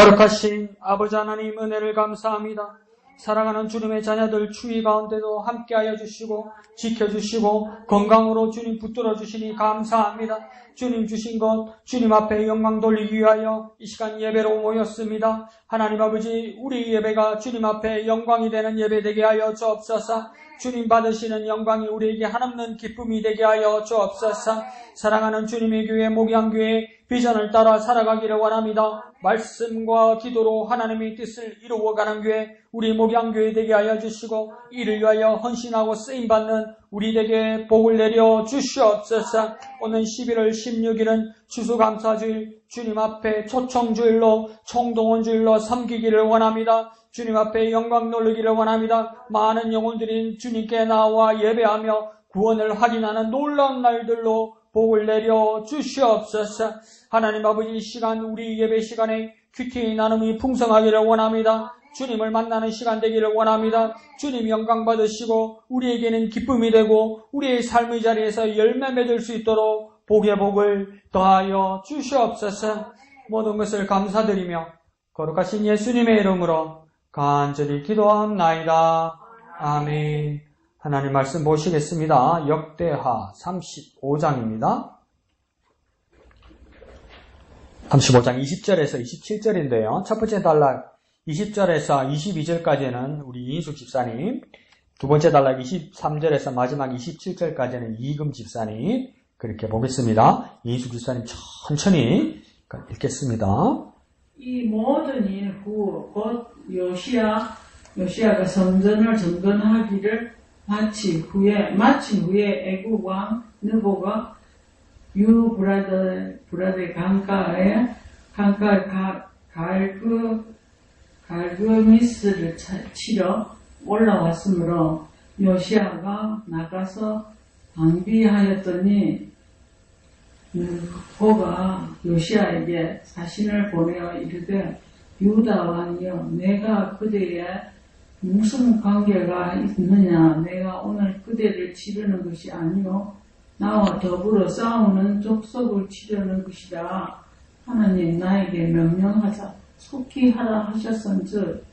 거룩하신 아버지 하나님 은혜를 감사합니다. 사랑하는 주님의 자녀들 추위 가운데도 함께하여 주시고 지켜주시고 건강으로 주님 붙들어 주시니 감사합니다. 주님 주신 것 주님 앞에 영광 돌리기 위하여 이 시간 예배로 모였습니다. 하나님 아버지 우리 예배가 주님 앞에 영광이 되는 예배 되게 하여 주옵소서. 주님 받으시는 영광이 우리에게 한없는 기쁨이 되게 하여 주옵소서. 사랑하는 주님의 교회 목양교회 비전을 따라 살아가기를 원합니다. 말씀과 기도로 하나님의 뜻을 이루어가는 교회 우리 목양교회 되게 하여 주시고 이를 위하여 헌신하고 쓰임받는 우리에게 복을 내려 주시옵소서. 오늘 11월 16일은 추수감사주일 주님 앞에 초청주일로 총동원주일로 섬기기를 원합니다. 주님 앞에 영광 돌리기를 원합니다. 많은 영혼들이 주님께 나와 예배하며 구원을 확인하는 놀라운 날들로 복을 내려 주시옵소서. 하나님 아버지 이 시간 우리 예배 시간에 큐티 나눔이 풍성하기를 원합니다. 주님을 만나는 시간 되기를 원합니다. 주님 영광 받으시고 우리에게는 기쁨이 되고 우리의 삶의 자리에서 열매 맺을 수 있도록 복의 복을 더하여 주시옵소서. 모든 것을 감사드리며 거룩하신 예수님의 이름으로 간절히 기도합나이다. 아멘. 하나님 말씀 보시겠습니다. 역대하 35장입니다. 35장 20절에서 27절인데요. 첫 번째 단락 20절에서 22절까지는 우리 이인숙 집사님, 두 번째 단락 23절에서 마지막 27절까지는 이금 집사님 그렇게 보겠습니다. 이인숙 집사님 천천히 읽겠습니다. 이 모든 일 후 곧 요시야가 성전을 점건하기를 마친 후에 애굽 왕 느보가 유브라데 강가에 갈그미스를 치러 올라왔으므로 요시야가 나가서 방비하였더니 느보가 요시야에게 사신을 보내어 이르되 유다 왕이여 내가 그대에 무슨 관계가 있느냐. 내가 오늘 그대를 치르는 것이 아니요 나와 더불어 싸우는 족속을 치르는 것이다. 하나님 나에게 명령하자 속히 하라 하셨은즉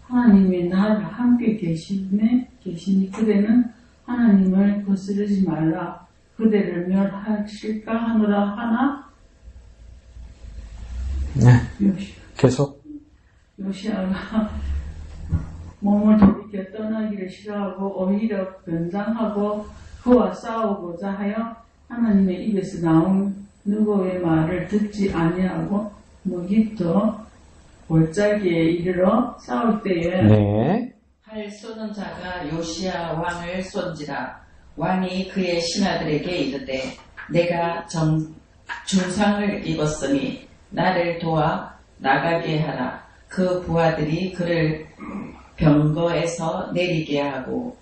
하나님이 나를 함께 계시니 그대는 하나님을 거스르지 말라. 그대를 멸하실까 하노라 하나. 네. 계속. 요시야가 몸을 돌이켜 떠나기를 싫어하고 오히려 변장하고 그와 싸우고자 하여 하나님의 입에서 나온 느보의 말을 듣지 아니하고 무기토 골짜기에 이르러 싸울 때에 칼 쏘는 자가 요시야 왕을 쏜지라. 왕이 그의 신하들에게 이르되 내가 중상을 입었으니 나를 도와 나가게 하라. 그 부하들이 그를 병거에서 내리게 하고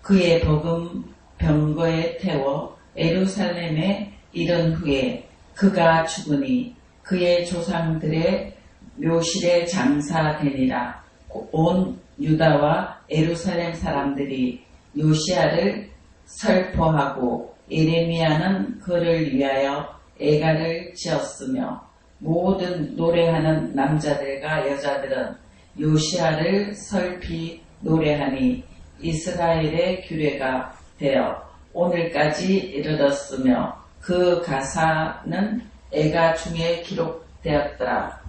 그의 복음 병거에 태워 예루살렘에 이른 후에 그가 죽으니 그의 조상들의 묘실에 장사되니라. 온 유다와 예루살렘 사람들이 요시야를 설포하고 예레미야는 그를 위하여 애가를 지었으며 모든 노래하는 남자들과 여자들은 요시야를 설피 노래하니 이스라엘의 규례가 되어 오늘까지 이르렀으며 그 가사는 애가 중에 기록되었더라.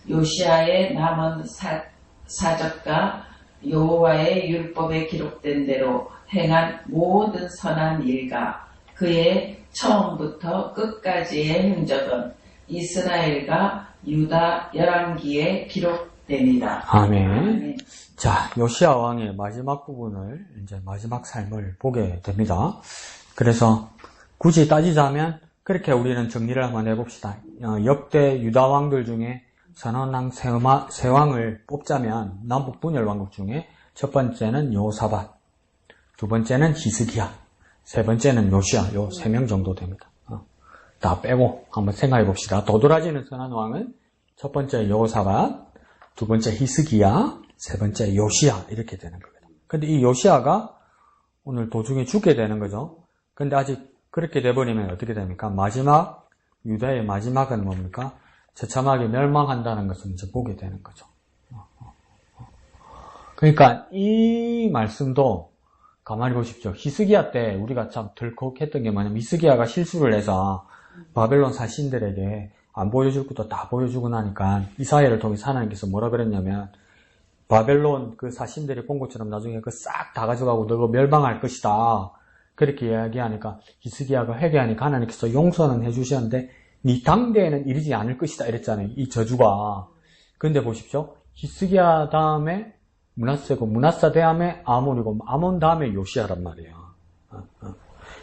요시야의 남은 사적과 여호와의 율법에 기록된 대로 행한 모든 선한 일과 그의 처음부터 끝까지의 행적은 이스라엘과 유다 열왕기에 기록됩니다. 아멘. 자, 요시야 왕의 마지막 부분을 이제 마지막 삶을 보게 됩니다. 그래서 굳이 따지자면 그렇게 우리는 정리를 한번 해봅시다. 역대 유다 왕들 중에 선언왕 세 왕을 뽑자면 남북 분열 왕국 중에 첫 번째는 여호사밧, 두 번째는 히스기야, 세 번째는 요시야. 요 3명 정도 됩니다. 다 빼고 한번 생각해 봅시다. 도드라지는 선한 왕은 첫 번째 여호사밧, 두 번째 히스기야, 세 번째 요시야 이렇게 되는 겁니다. 근데 이 요시야가 오늘 도중에 죽게 되는 거죠. 근데 아직 그렇게 돼버리면 어떻게 됩니까? 유다의 마지막은 뭡니까? 처참하게 멸망한다는 것을 이제 보게 되는 거죠. 그러니까 이 말씀도 가만히 보십시오. 히스기야 때 우리가 참 덜컥했던 게 뭐냐면 히스기야가 실수를 해서 바벨론 사신들에게 안 보여줄 것도 다 보여주고 나니까 이사야를 통해서 하나님께서 뭐라 그랬냐면 바벨론 그 사신들이 본 것처럼 나중에 그 싹 다 가져가고 너가 멸망할 것이다. 그렇게 이야기하니까 히스기야가 회개하니까 하나님께서 용서는 해주셨는데 네 당대에는 이르지 않을 것이다 이랬잖아요. 이 저주가. 근데 보십시오. 히스기야 다음에 므낫세고 므낫사 다음에 아몬이고 아몬 다음에 요시야란 말이에요.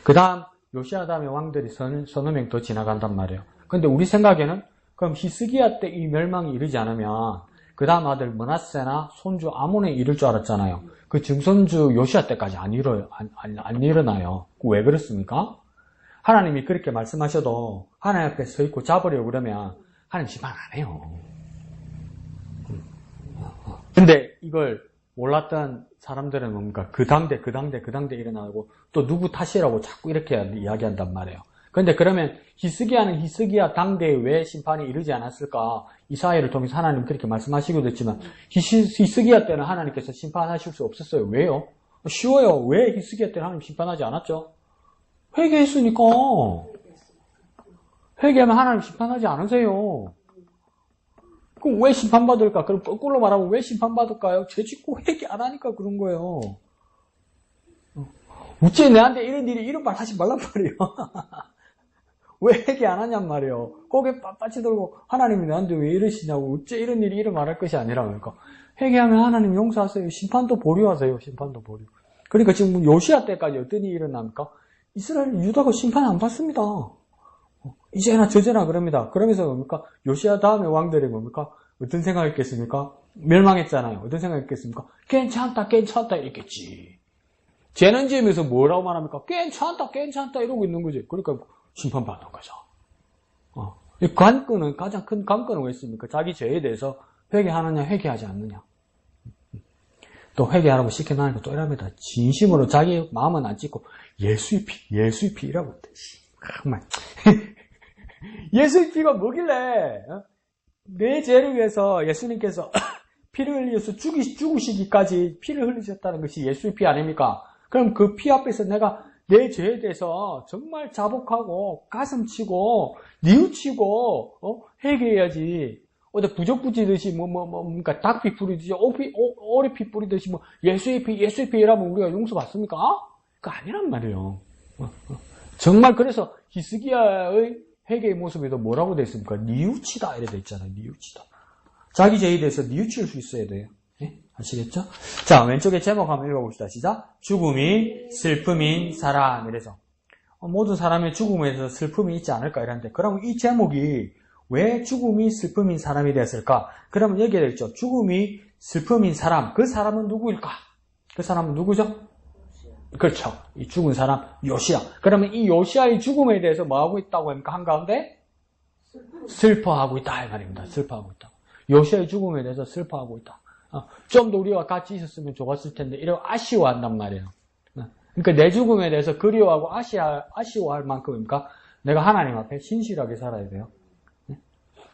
그 다음 요시야 다음에 왕들이 서너 명 더 지나간단 말이에요. 근데 우리 생각에는 그럼 히스기야 때 이 멸망이 이르지 않으면 그 다음 아들 므낫세나 손주 아몬에 이를 줄 알았잖아요. 그 증손주 요시야 때까지 안 일어나요. 왜 그렇습니까? 하나님이 그렇게 말씀하셔도 하나님 앞에 서 있고 잡으려고 그러면 하나님 심판 안 해요. 근데 이걸 몰랐던 사람들은 뭡니까? 그 당대 일어나고 또 누구 탓이라고 자꾸 이렇게 이야기한단 말이에요. 근데 그러면 히스기야는 히스기야 당대에 왜 심판이 이르지 않았을까? 이사야를 통해서 하나님 그렇게 말씀하시기도 했지만 히스기야 때는 하나님께서 심판하실 수 없었어요. 왜요? 쉬워요. 왜 히스기야 때는 하나님 심판하지 않았죠? 회개했으니까. 회개하면 하나님 심판하지 않으세요. 그럼 왜 심판받을까? 그럼 거꾸로 말하면 왜 심판받을까요? 죄 짓고 회개 안 하니까 그런 거예요. 어째 내한테 이런 일이 이런 말 하지 말란 말이에요. 왜 회개 안 하냔 말이에요. 고개 빳빳이 들고 하나님이 나한테 왜 이러시냐고. 어째 이런 일이 이런 말할 것이 아니라 그러니까 회개하면 하나님 용서하세요. 심판도 보류하세요. 심판도 보류. 그러니까 지금 요시야 때까지 어떤 일이 일어납니까? 이스라엘 유다가 심판 안 받습니다. 이제나 저제나 그럽니다. 그러면서 뭡니까? 요시야 다음에 왕들이 뭡니까? 어떤 생각했겠습니까? 멸망했잖아요. 어떤 생각했겠습니까? 괜찮다 이랬겠지. 죄는 지으면서 뭐라고 말합니까? 괜찮다 이러고 있는 거지. 그러니까 심판받는 거죠. 이 관건은, 가장 큰 관건은 왜 있습니까? 자기 죄에 대해서 회개하느냐 회개하지 않느냐. 또 회개하라고 시켜나니까 또 이랍니다. 진심으로 자기 마음은 안 찢고 예수의 피라고 했대. 정말 예수의 피가 뭐길래 내 죄를 위해서 예수님께서 피를 흘리셔서 죽으시기까지 피를 흘리셨다는 것이 예수의 피 아닙니까? 그럼 그 피 앞에서 내가 내 죄에 대해서 정말 자복하고 가슴치고 뉘우치고 회개해야지. 어디 부적부지듯이 그러니까 닭피 뿌리듯이 오리피 뿌리듯이 예수의 피 이라면 우리가 용서받습니까? 그거 아니란 말이에요. 정말 그래서 히스기야의 회개의 모습에도 뭐라고 되어 있습니까? 뉘우치다 이래 돼 있잖아요. 뉘우치다. 자기 죄에 대해서 뉘우칠 수 있어야 돼요. 네? 아시겠죠? 자, 왼쪽에 제목 한번 읽어봅시다. 시작. 죽음이 슬픔인 사람. 이래서 모든 사람의 죽음에 대해서 슬픔이 있지 않을까 이랬는데 그럼 이 제목이 왜 죽음이 슬픔인 사람이 되었을까? 그러면 여기에 되겠죠. 죽음이 슬픔인 사람. 그 사람은 누구일까? 그 사람은 누구죠? 그렇죠. 이 죽은 사람 요시야. 그러면 이 요시야의 죽음에 대해서 뭐하고 있다고 합니까? 한가운데? 슬퍼하고 있다 이 말입니다. 슬퍼하고 있다. 요시야의 죽음에 대해서 슬퍼하고 있다. 좀 더 우리와 같이 있었으면 좋았을 텐데 이러고 아쉬워한단 말이에요. 그러니까 내 죽음에 대해서 그리워하고 아쉬워할 만큼입니까? 내가 하나님 앞에 신실하게 살아야 돼요.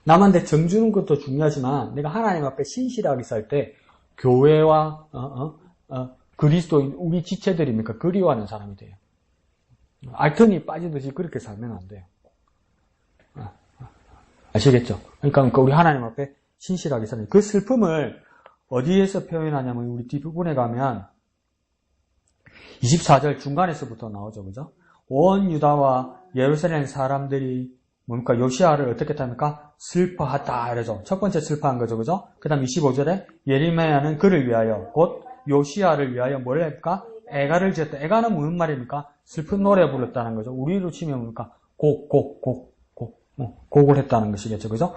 남한테 정주는 것도 중요하지만 내가 하나님 앞에 신실하게 살 때 교회와 그리스도인 우리 지체들입니까? 그리워하는 사람이 돼요. 알턴이 빠지듯이 그렇게 살면 안 돼요. 아시겠죠? 그러니까 우리 하나님 앞에 신실하게 사는 그 슬픔을 어디에서 표현하냐면 우리 뒷부분에 가면 24절 중간에서부터 나오죠. 그죠? 온 유다와 예루살렘 사람들이 뭡니까? 요시야를 어떻게 합니까? 슬퍼하다 이러죠. 첫 번째 슬퍼한 거죠. 그죠? 그 다음 25절에 예레미야는 그를 위하여 곧 요시야를 위하여 뭘 합니까? 애가를 지었다. 애가는 무슨 말입니까? 슬픈 노래 불렀다는 거죠. 우리로 치면 뭡니까? 곡을 했다는 것이겠죠. 그죠?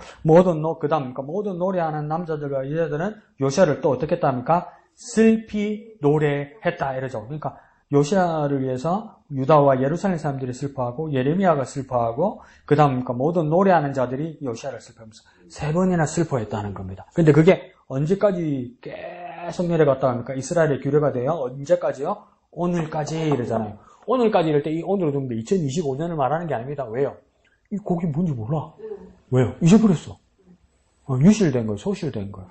그 다음, 모든 노래하는 남자들과 여자들은 요시야를 또 어떻게 했답니까? 슬피 노래했다. 이러죠. 그러니까 요시야를 위해서 유다와 예루살렘 사람들이 슬퍼하고 예레미야가 슬퍼하고 그 다음 모든 노래하는 자들이 요시야를 슬퍼하면서 3번이나 슬퍼했다는 겁니다. 근데 그게 언제까지 계속 내려갔다 합니까? 이스라엘의 규례가 돼요. 언제까지요? 오늘까지 이러잖아요. 오늘까지 이럴 때 이 오늘은 좀 2025년을 말하는 게 아닙니다. 왜요? 이 곡이 뭔지 몰라. 왜요? 잊어버렸어. 유실된 거예요. 소실된 거예요.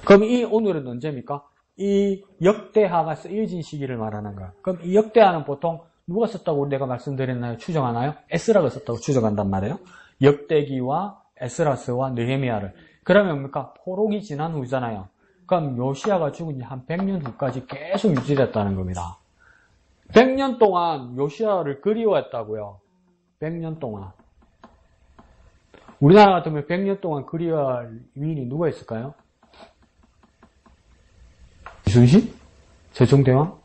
그럼 이 오늘은 언제입니까? 이 역대하가 쓰여진 시기를 말하는 거예요. 그럼 이 역대하는 보통 누가 썼다고 내가 말씀드렸나요? 추정하나요? 에스라가 썼다고 추정한단 말이에요. 역대기와 에스라스와 느헤미야를. 그러면 뭡니까? 포로기 지난 후잖아요. 그럼 요시야가 죽은 지 한 100년 후까지 계속 유지됐다는 겁니다. 100년 동안 요시야를 그리워했다고요. 100년 동안. 우리나라 같으면 100년 동안 그리워할 위인이 누가 있을까요? 이순신? 세종대왕?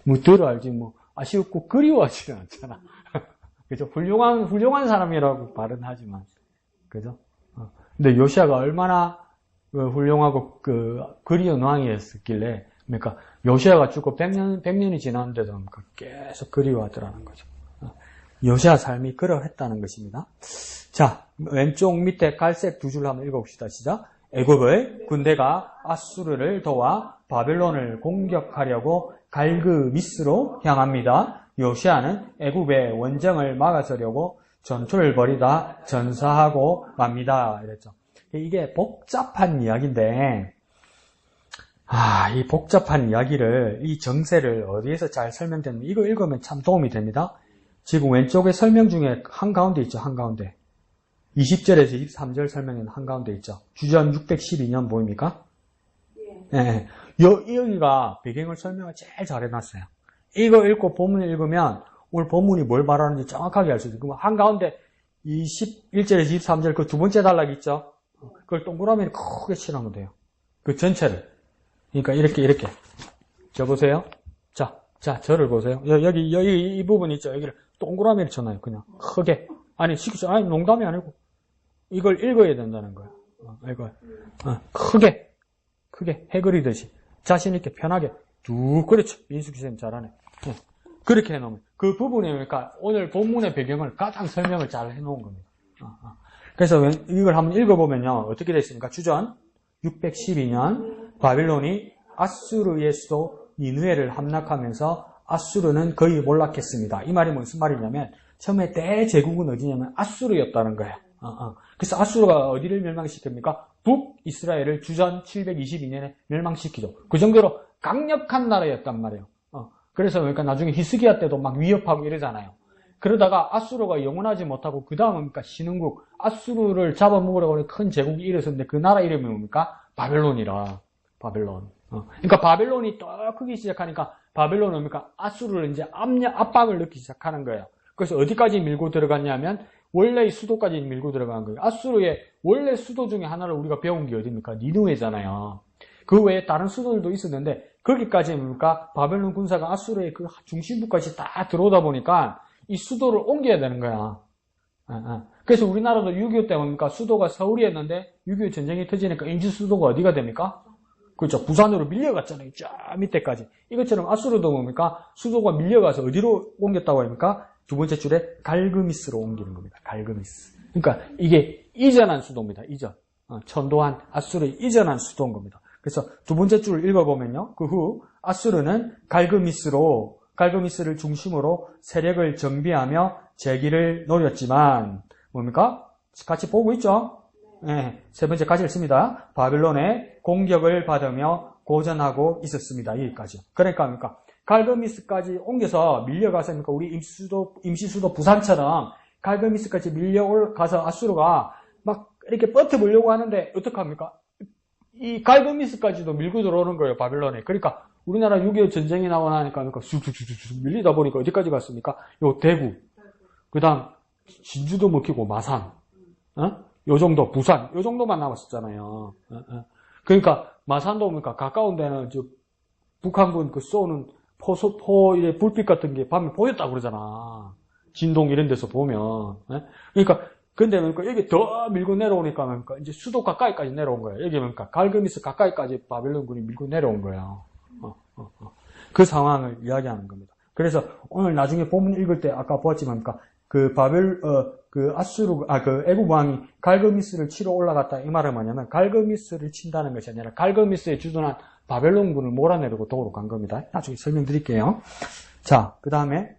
뭐 들어 알지 뭐 아쉬웠고 그리워하지는 않잖아. 그죠? 훌륭한 사람이라고 말은 하지만 그죠? 근데 요시야가 얼마나 훌륭하고 그리운 왕이었길래 그러니까 요시야가 죽고 100년이 지났는데도 계속 그리워하더라는 거죠. 요시야 삶이 그러했다는 것입니다. 자, 왼쪽 밑에 갈색 두 줄 한번 읽어봅시다. 시작. 애굽의 군대가 아수르를 도와 바벨론을 공격하려고 갈그미스로 향합니다. 요시야는 애굽의 원정을 막아서려고 전투를 벌이다 전사하고 맙니다. 이랬죠. 이게 복잡한 이야기인데, 이 복잡한 이야기를, 이 정세를 어디에서 잘 설명되는지, 이거 읽으면 참 도움이 됩니다. 지금 왼쪽에 설명 중에 한가운데 있죠, 한가운데. 20절에서 23절 설명에는 한가운데 있죠. 주전 612년 보입니까? 네. 여기가 배경을 설명을 제일 잘 해놨어요. 이거 읽고 본문을 읽으면 오늘 본문이 뭘 말하는지 정확하게 알 수 있어요. 그럼 한가운데 21절에서 23절 그 두 번째 단락 있죠? 그걸 동그라미를 크게 칠하면 돼요. 그 전체를. 그러니까 이렇게. 저 보세요. 자, 저를 보세요. 여기 이 부분 있죠? 여기를 동그라미를 쳐놔요. 그냥 크게. 아니, 농담이 아니고. 이걸 읽어야 된다는 거예요. 이걸. 크게 해 그리듯이. 자신있게 편하게. 그렇죠. 민숙이 선생님 잘하네. 그렇게 해놓으면. 그 부분에, 그러니까 오늘 본문의 배경을 가장 설명을 잘 해놓은 겁니다. 그래서 이걸 한번 읽어보면요. 어떻게 됐습니까? 주전 612년 바빌론이 아수르의 수도 니느웨를 함락하면서 아수르는 거의 몰락했습니다. 이 말이 무슨 말이냐면 처음에 대제국은 어디냐면 아수르였다는 거예요. 그래서 아수르가 어디를 멸망시킵니까? 북이스라엘을 주전 722년에 멸망시키죠. 그 정도로 강력한 나라였단 말이에요. 그래서 그러니까 나중에 히스기야 때도 막 위협하고 이러잖아요. 그러다가 아수르가 영원하지 못하고 그 다음은 그러니까 신흥국 아수르를 잡아먹으려고 큰 제국이 일어섰는데 그 나라 이름이 뭡니까? 바벨론이라. 바벨론. 그러니까 바벨론이 더 크기 시작하니까 바벨론은 뭡니까? 아수르를 이제 압박을 넣기 시작하는 거예요. 그래서 어디까지 밀고 들어갔냐면 원래의 수도까지 밀고 들어간 거예요. 아수르의 원래 수도 중에 하나를 우리가 배운 게 어디입니까? 니느웨잖아요. 그 외에 다른 수도들도 있었는데 거기까지 뭡니까? 바벨론 군사가 아수르의 그 중심부까지 다 들어오다 보니까 이 수도를 옮겨야 되는 거야. 그래서 우리나라도 6.25 때 뭡니까? 수도가 서울이었는데 6.25 전쟁이 터지니까 임시 수도가 어디가 됩니까? 그렇죠. 부산으로 밀려갔잖아요. 저 밑에까지. 이것처럼 아수르도 뭡니까? 수도가 밀려가서 어디로 옮겼다고 합니까? 두 번째 줄에 갈그미스로 옮기는 겁니다. 갈그미스. 그러니까 이게 이전한 수도입니다. 이전. 천도한 아수르의 이전한 수도인 겁니다. 그래서 두 번째 줄을 읽어보면요. 그 후 아수르는 갈그미스를 중심으로 세력을 정비하며 재기를 노렸지만 뭡니까? 같이 보고 있죠? 네, 세 번째 까지 읽습니다. 바벨론의 공격을 받으며 고전하고 있었습니다. 여기까지. 그러니까 갈그미스까지 옮겨서 밀려가서 우리 임시수도 부산처럼 갈그미스까지 밀려가서 아수르가 막 이렇게 뻗어보려고 하는데 어떡합니까? 이 갈그미스까지도 밀고 들어오는 거예요, 바벨론에. 그러니까 우리나라 6.25 전쟁이 나고 나니까 쑥쑥쑥쑥 밀리다 보니까 어디까지 갔습니까? 요 대구, 그 다음 진주도 먹히고 마산, 요 정도, 부산, 요 정도만 남았었잖아요. 그러니까 마산도 뭡니까? 가까운 데는 북한군 그 쏘는 포의 불빛 같은 게 밤에 보였다고 그러잖아. 진동 이런 데서 보면. 그러니까 근데 그러니까 여기 더 밀고 내려오니까 그러니까 이제 수도 가까이까지 내려온 거예요. 여기 그러니까 갈그미스 가까이까지 바벨론군이 밀고 내려온 거예요. 그 상황을 이야기하는 겁니다. 그래서 오늘 나중에 본문 읽을 때 아까 보았지만 애굽 왕이 갈그미스를 치러 올라갔다 이 말은 뭐냐면 갈그미스를 친다는 것이 아니라 갈그미스에 주둔한 바벨론군을 몰아내려고 도우러 간 겁니다. 나중에 설명드릴게요. 자, 그 다음에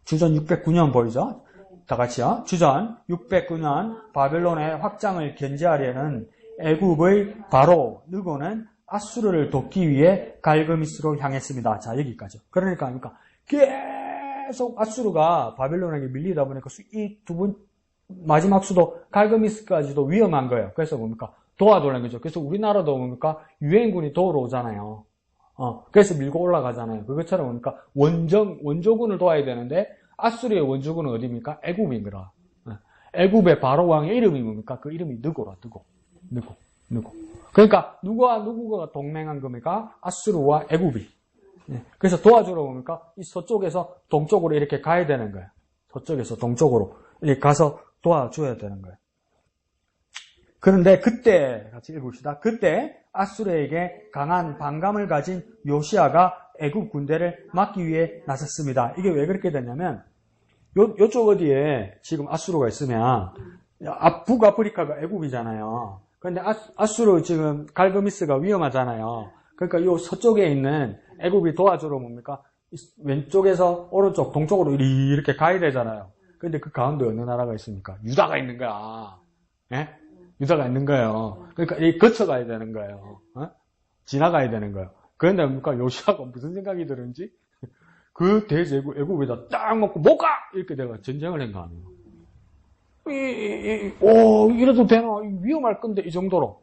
주전 609년 보이죠? 다 같이요. 주전 609년 바벨론의 확장을 견제하려는 애굽의 바로 느고는 아수르를 돕기 위해 갈그미스로 향했습니다. 자, 여기까지. 그러니까 계속 아수르가 바벨론에게 밀리다 보니까 이 두 분 마지막 수도 갈그미스까지도 위험한 거예요. 그래서 뭡니까? 도와달라는 거죠. 그래서 우리나라도 뭡니까? 유엔군이 도우러 오잖아요. 그래서 밀고 올라가잖아요. 그것처럼 뭡니까? 원조군을 도와야 되는데 아수르의 원조군은 어디입니까? 애굽인 거라. 애굽의 바로 왕의 이름이 뭡니까? 그 이름이 느고라. 느고. 그러니까 누구가 동맹한 겁니까? 아수르와 애굽이. 그래서 도와주러 뭡니까? 이 서쪽에서 동쪽으로 이렇게 가야 되는 거예요. 서쪽에서 동쪽으로 이렇게 가서 도와줘야 되는 거예요. 그런데 그때 같이 읽읍시다. 그때 아수르에게 강한 반감을 가진 요시아가 애굽 군대를 막기 위해 나섰습니다. 이게 왜 그렇게 됐냐면 요쪽 어디에 지금 아수르가 있으면 북아프리카가 애굽이잖아요. 그런데 아수르 지금 갈그미스가 위험하잖아요. 그러니까 요 서쪽에 있는 애굽이 도와주러 뭡니까? 왼쪽에서 오른쪽 동쪽으로 이렇게 가야 되잖아요. 그런데 그 가운데 어느 나라가 있습니까? 유다가 있는 거야. 예? 유다가 있는 거예요. 그러니까 이 거쳐가야 되는 거예요. 지나가야 되는 거예요. 그런데 뭡니까? 요시아가 무슨 생각이 들은지 그 대제국 애굽에다 딱 먹고 못 가! 이렇게 내가 전쟁을 한 거 아니에요. 이래도 되나? 위험할 건데 이 정도로.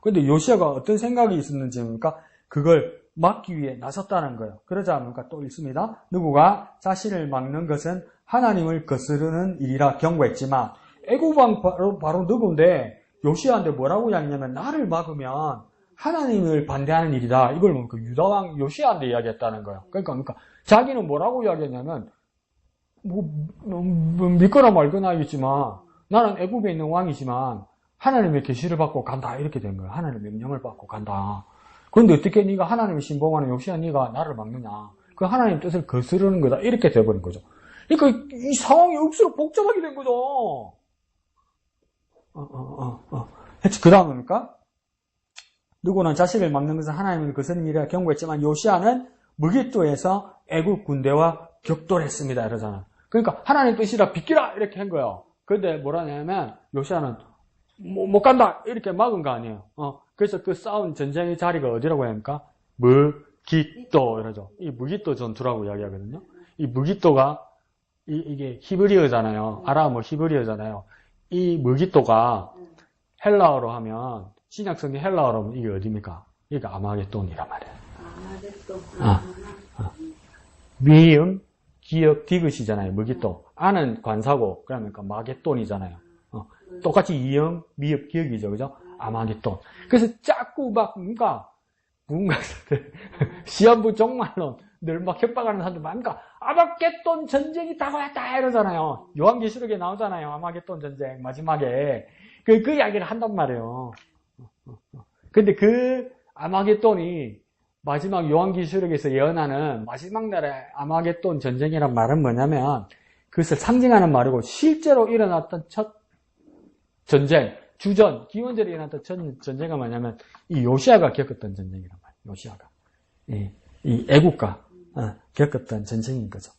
근데 요시아가 어떤 생각이 있었는지 뭡니까? 그걸 막기 위해 나섰다는 거예요. 그러자 뭡니까? 또 읽습니다. 누구가 자신을 막는 것은 하나님을 거스르는 일이라 경고했지만 애굽왕 바로 누구인데 요시아한테 뭐라고 이야기했냐면 나를 막으면 하나님을 반대하는 일이다. 이걸 뭡니까? 유다왕 요시아한테 이야기했다는 거예요. 그러니까 자기는 뭐라고 이야기했냐면 믿거나 말거나 하겠지만 나는 애굽에 있는 왕이지만 하나님의 계시를 받고 간다. 이렇게 된 거예요. 하나님의 명령을 받고 간다. 그런데 어떻게 네가 하나님을 신봉하는 요시아 네가 나를 막느냐. 그 하나님 뜻을 거스르는 거다. 이렇게 돼버린 거죠. 그러니까 이 상황이 억수로 복잡하게 된 거죠. 그 다음 뭡니까? 누구는 자식을 막는 것은 하나님을 거스르는 일이라 경고했지만 요시아는 무깃도에서 애굽 군대와 격돌했습니다. 이러잖아. 그러니까 하나님 뜻이라 비키라 이렇게 한 거예요. 그런데 뭐라냐면 요시아는 못 간다 이렇게 막은 거 아니에요. 그래서 그 싸운 전쟁의 자리가 어디라고 해야 합니까? 무깃도 이러죠. 이 무깃도 전투라고 이야기하거든요. 이 무깃도가 이게 히브리어잖아요. 아람어 히브리어잖아요. 이 무깃도가 헬라어로 하면 신약성경 헬라어로 하면 이게 어디입니까? 이게 아마겟돈이란 말이에요. 미음, 기역, 디귿이잖아요. 무깃도. 아는 관사고 그러니까 마겟돈이잖아요. 똑같이 이음, 미읍, 기역이죠. 그죠? 아마겟돈. 그래서 자꾸 뭔가 시한부 종말론 늘 막 협박하는 사람들 많으니까 아마겟돈 전쟁이 다가왔다 이러잖아요. 요한계시록에 나오잖아요. 아마겟돈 전쟁 마지막에 그 이야기를 한단 말이에요. 근데 그 아마겟돈이 마지막 요한계시록에서 예언하는 마지막 날의 아마겟돈 전쟁이란 말은 뭐냐면 그것을 상징하는 말이고 실제로 일어났던 첫 전쟁, 주전, 기원절에 일어났던 첫 전쟁은 뭐냐면 이 요시아가 겪었던 전쟁이란 말이에요. 요시아가. 이 애국가 겪었던 전쟁인 거죠.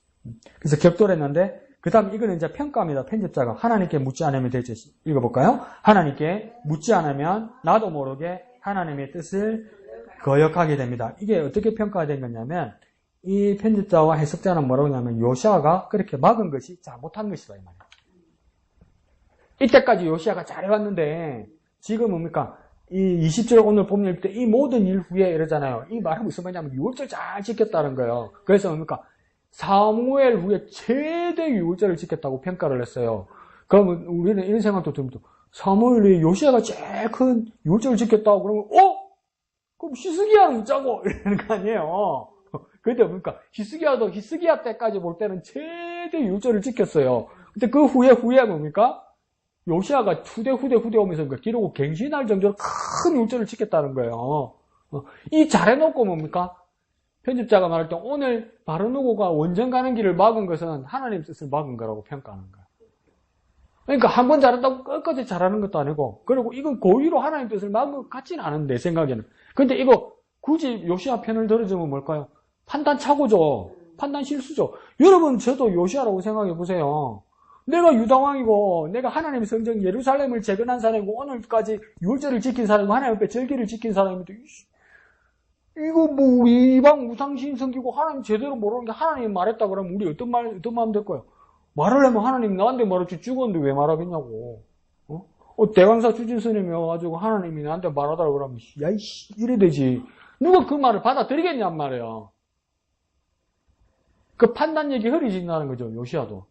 그래서 격돌했는데 그 다음 이거는 이제 평가입니다. 편집자가 하나님께 묻지 않으면 되죠. 읽어볼까요? 하나님께 묻지 않으면 나도 모르게 하나님의 뜻을 거역하게 됩니다. 이게 어떻게 평가가 된 거냐면 이 편집자와 해석자는 뭐라고 하냐면 요시아가 그렇게 막은 것이 잘못한 것이다 이 말이에요. 이때까지 요시아가 잘해왔는데 지금 뭡니까? 이 20절 오늘 본문 때 이 모든 일 후에 이러잖아요. 이 말은 무슨 말이냐면 유월절 잘 지켰다는 거예요. 그래서 뭡니까? 사무엘 후에 최대 유월절을 지켰다고 평가를 했어요. 그러면 우리는 이런 생각도 듭니다. 사무엘이 요시아가 제일 큰 유월절을 지켰다고 그러면 그럼 히스기야는 짜고 이러는 거 아니에요. 근데 뭡니까? 히스기야 때까지 볼 때는 최대 유월절을 지켰어요. 근데 그 후에 뭡니까? 요시아가 후대 오면서 기록을 갱신할 정도로 큰 유월절을 지켰다는 거예요. 이 잘해놓고 뭡니까? 편집자가 말할 때 오늘 바르누고가 원정 가는 길을 막은 것은 하나님 뜻을 막은 거라고 평가하는 거예요. 그러니까 한 번 잘한다고 끝까지 잘하는 것도 아니고 그리고 이건 고의로 하나님 뜻을 막은 것 같지는 않은데 내 생각에는. 근데 이거 굳이 요시아 편을 들어주면 뭘까요? 판단 착오죠. 판단 실수죠. 여러분 저도 요시아라고 생각해 보세요. 내가 유다왕이고 내가 하나님의 성전 예루살렘을 재건한 사람이고 오늘까지 유월절을 지킨 사람이고 하나님 앞에 절기를 지킨 사람인데 이거 뭐 이방 우상신 섬기고 하나님 제대로 모르는 게 하나님이 말했다 그러면 우리 어떤 마음 될 거예요? 말을 하면 하나님 나한테 말했지 죽었는데 왜 말하겠냐고. 대강사 주진 스님이 와가지고 하나님이 나한테 말하더라 그러면 야이씨 이래 되지. 누가 그 말을 받아들이겠냔 말이야. 그 판단력이 흐려진다는 거죠. 요시야도.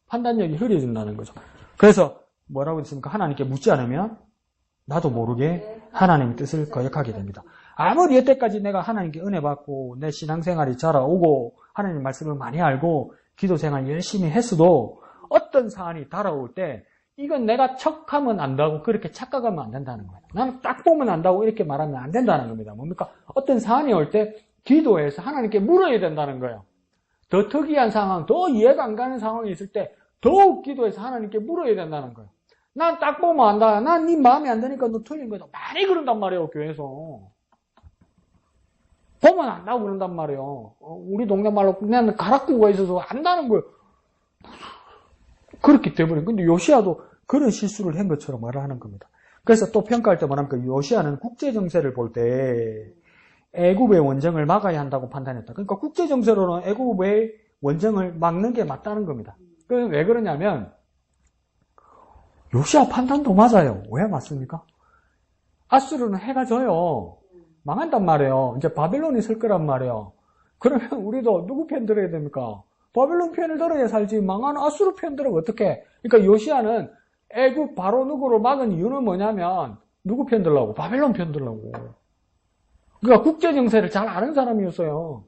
판단력이 흐려진다는 거죠. 그래서 뭐라고 했습니까? 하나님께 묻지 않으면 나도 모르게 하나님의 뜻을 거역하게 됩니다. 아무리 여태까지 내가 하나님께 은혜 받고 내 신앙생활이 자라오고 하나님 말씀을 많이 알고 기도생활 열심히 했어도 어떤 사안이 달아올 때 이건 내가 척하면 안다고 그렇게 착각하면 안 된다는 거예요. 나는 딱 보면 안다고 이렇게 말하면 안 된다는 겁니다. 뭡니까? 어떤 사안이 올 때 기도해서 하나님께 물어야 된다는 거예요. 더 특이한 상황, 더 이해가 안 가는 상황이 있을 때 더욱 기도해서 하나님께 물어야 된다는 거예요. 난 딱 보면 안다. 난 네 마음에 안 드니까 너 틀린 거다. 많이 그런단 말이에요, 교회에서. 보면 안다고 그런단 말이에요. 우리 동네 말로 그냥 가락구가 있어서 안다는 거예요. 그렇게 돼버린. 근데 요시야도 그런 실수를 한 것처럼 말을 하는 겁니다. 그래서 또 평가할 때 뭐랍니까? 요시야는 국제정세를 볼 때 애굽의 원정을 막아야 한다고 판단했다. 그러니까 국제정세로는 애굽의 원정을 막는 게 맞다는 겁니다. 왜 그러냐면 요시야 판단도 맞아요. 왜 맞습니까? 아수르는 해가 져요. 망한단 말이에요. 이제 바빌론이 설 거란 말이에요. 그러면 우리도 누구 편 들어야 됩니까? 바빌론 편을 들어야 살지. 망하는 아수르 편 들으면 어떡해? 그러니까 요시야는 애굽 바로 누구를 막은 이유는 뭐냐면 누구 편 들라고? 바빌론 편 들라고. 그러니까 국제정세를 잘 아는 사람이었어요.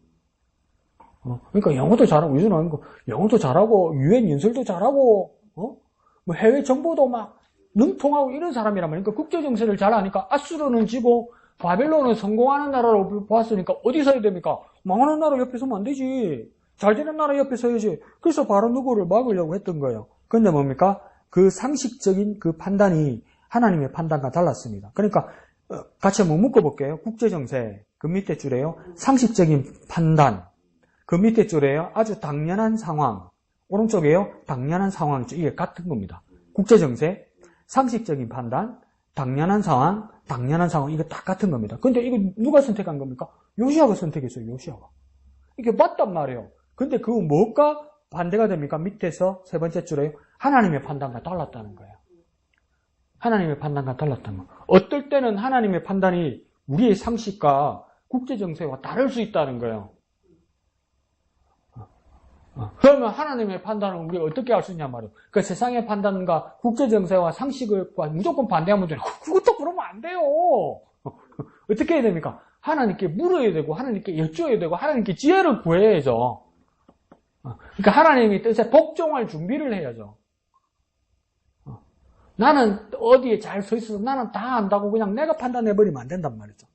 그러니까 영어도 잘하고, 요즘은 영어도 잘하고, 유엔 연설도 잘하고, 뭐 해외 정보도 막 능통하고 이런 사람이란 말이니까 국제정세를 잘 아니까 아수르는 지고 바벨론은 성공하는 나라로 봤으니까 어디 서야 됩니까? 망하는 나라 옆에 서면 안 되지. 잘 되는 나라 옆에 서야지. 그래서 바로 누구를 막으려고 했던 거예요. 근데 뭡니까? 그 상식적인 그 판단이 하나님의 판단과 달랐습니다. 그러니까 같이 한번 묶어볼게요. 국제정세, 그 밑에 줄에요. 상식적인 판단, 그 밑에 줄에요. 아주 당연한 상황, 오른쪽에요. 당연한 상황이죠. 이게 같은 겁니다. 국제정세, 상식적인 판단, 당연한 상황, 이거 다 같은 겁니다. 근데 이거 누가 선택한 겁니까? 요시야가 선택했어요. 요시야가. 이게 맞단 말이에요. 근데 그거 뭐가 반대가 됩니까? 밑에서 세 번째 줄에요. 하나님의 판단과 달랐다는 거예요. 하나님의 판단과 달랐다는 거예요. 어떨 때는 하나님의 판단이 우리의 상식과 국제정세와 다를 수 있다는 거예요. 그러면 하나님의 판단은 우리가 어떻게 할 수 있냐 말이에요. 그 세상의 판단과 국제정세와 상식과 무조건 반대하면 돼요. 그것도 그러면 안 돼요. 어떻게 해야 됩니까? 하나님께 물어야 되고 하나님께 여쭤야 되고 하나님께 지혜를 구해야죠. 그러니까 하나님의 뜻에 복종할 준비를 해야죠. 나는 어디에 잘 서 있어서 나는 다 안다고 그냥 내가 판단해버리면 안 된단 말이죠.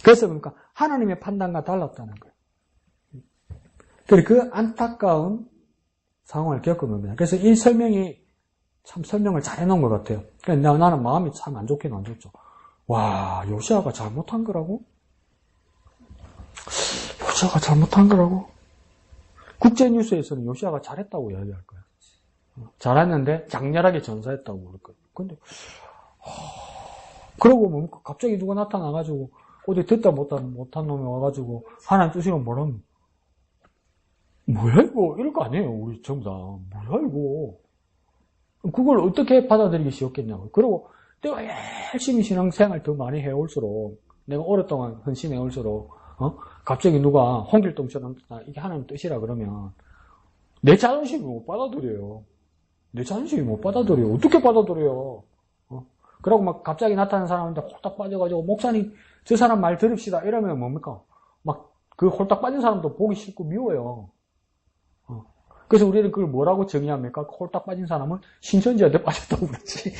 그래서 그러니까 하나님의 판단과 달랐다는 거예요. 그 안타까운 상황을 겪은 겁니다. 그래서 이 설명이 참 설명을 잘 해놓은 것 같아요. 그러니까 나는 마음이 참 안 좋긴 안 좋죠. 와, 요시야가 잘못한 거라고? 요시야가 잘못한 거라고? 국제뉴스에서는 요시야가 잘했다고 이야기할 거예요. 잘했는데 장렬하게 전사했다고 그럴 거예요. 근데 그러고 뭐 갑자기 누가 나타나가지고 어디 듣다 못한 놈이 와가지고 하나님 뜻이면 뭐라면 뭐야 이거 이럴 거 아니에요. 우리 전부 다 뭐야 이거. 그걸 어떻게 받아들이기 쉬웠겠냐고. 그리고 내가 열심히 신앙생활 더 많이 해올수록 내가 오랫동안 헌신해올수록 갑자기 누가 홍길동처럼 이게 하나님 뜻이라 그러면 내 자존심이 못 받아들여요. 내 자존심이 못 받아들여요. 어떻게 받아들여요? 그러고 막 갑자기 나타나는 사람한테 홀딱 빠져가지고 목사님 저 사람 말 들읍시다 이러면 뭡니까? 막 그 홀딱 빠진 사람도 보기 싫고 미워요. 그래서 우리는 그걸 뭐라고 정의합니까? 홀딱 빠진 사람은 신천지한테 빠졌다고 그러지.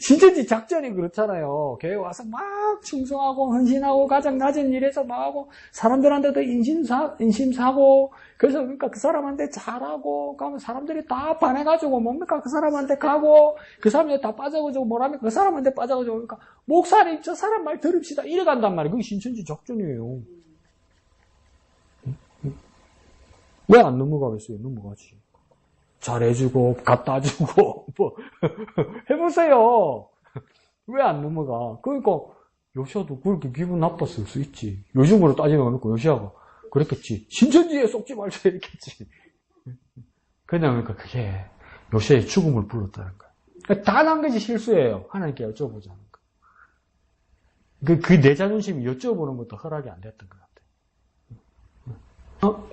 신천지 작전이 그렇잖아요. 교회 와서 막 충성하고 헌신하고 가장 낮은 일에서 막 하고 사람들한테도 인심사고 그래서 그러니까 그 사람한테 잘하고 그러면 사람들이 다 반해가지고 뭡니까? 그 사람한테 가고 그 사람한테 다 빠져가지고 뭐라면 그 사람한테 빠져가지고 그러니까 목사님 저 사람 말 들읍시다 이래 간단 말이에요. 그게 신천지 작전이에요. 왜 안 넘어가겠어요? 넘어가지. 잘해주고, 갖다 주고, 뭐, 해보세요. 왜 안 넘어가? 그러니까, 요시아도 그렇게 기분 나빴을 수 있지. 요즘으로 따지면 그렇고, 요시아가 그랬겠지. 신천지에 속지 말자, 이랬겠지. 그냥 그러니까 그게 요시아의 죽음을 불렀다는 거야. 단 한 가지 실수예요. 하나님께 여쭤보자는 거. 그 내 자존심이 여쭤보는 것도 허락이 안 됐던 것 같아.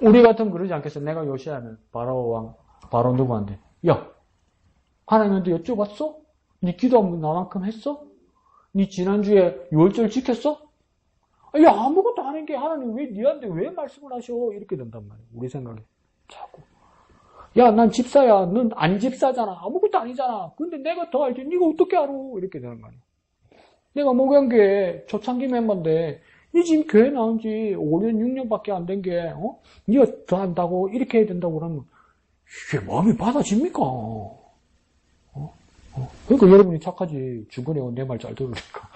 우리 같으면 그러지 않겠어? 내가 요시아는 바로 왕, 바로 누구한테? 야, 하나님한테 여쭤봤어? 네 기도 나만큼 했어? 네 지난주에 6월절 지켰어? 야, 아무것도 안 한 게 하나님 왜 니한테 왜 말씀을 하셔? 이렇게 된단 말이야. 우리 생각에. 자꾸. 야, 난 집사야. 넌 안 집사잖아. 아무것도 아니잖아. 근데 내가 더 알지. 네가 어떻게 알아? 이렇게 되는 거 아니야. 내가 목양교회 초창기 멤버인데 니 지금 교회 나온 지 5년, 6년밖에 안 된 게 니가 더 한다고 이렇게 해야 된다고 그러면 이게 마음이 받아집니까? 그러니까 여러분이 착하지. 중간에 내 말 잘 들으니까.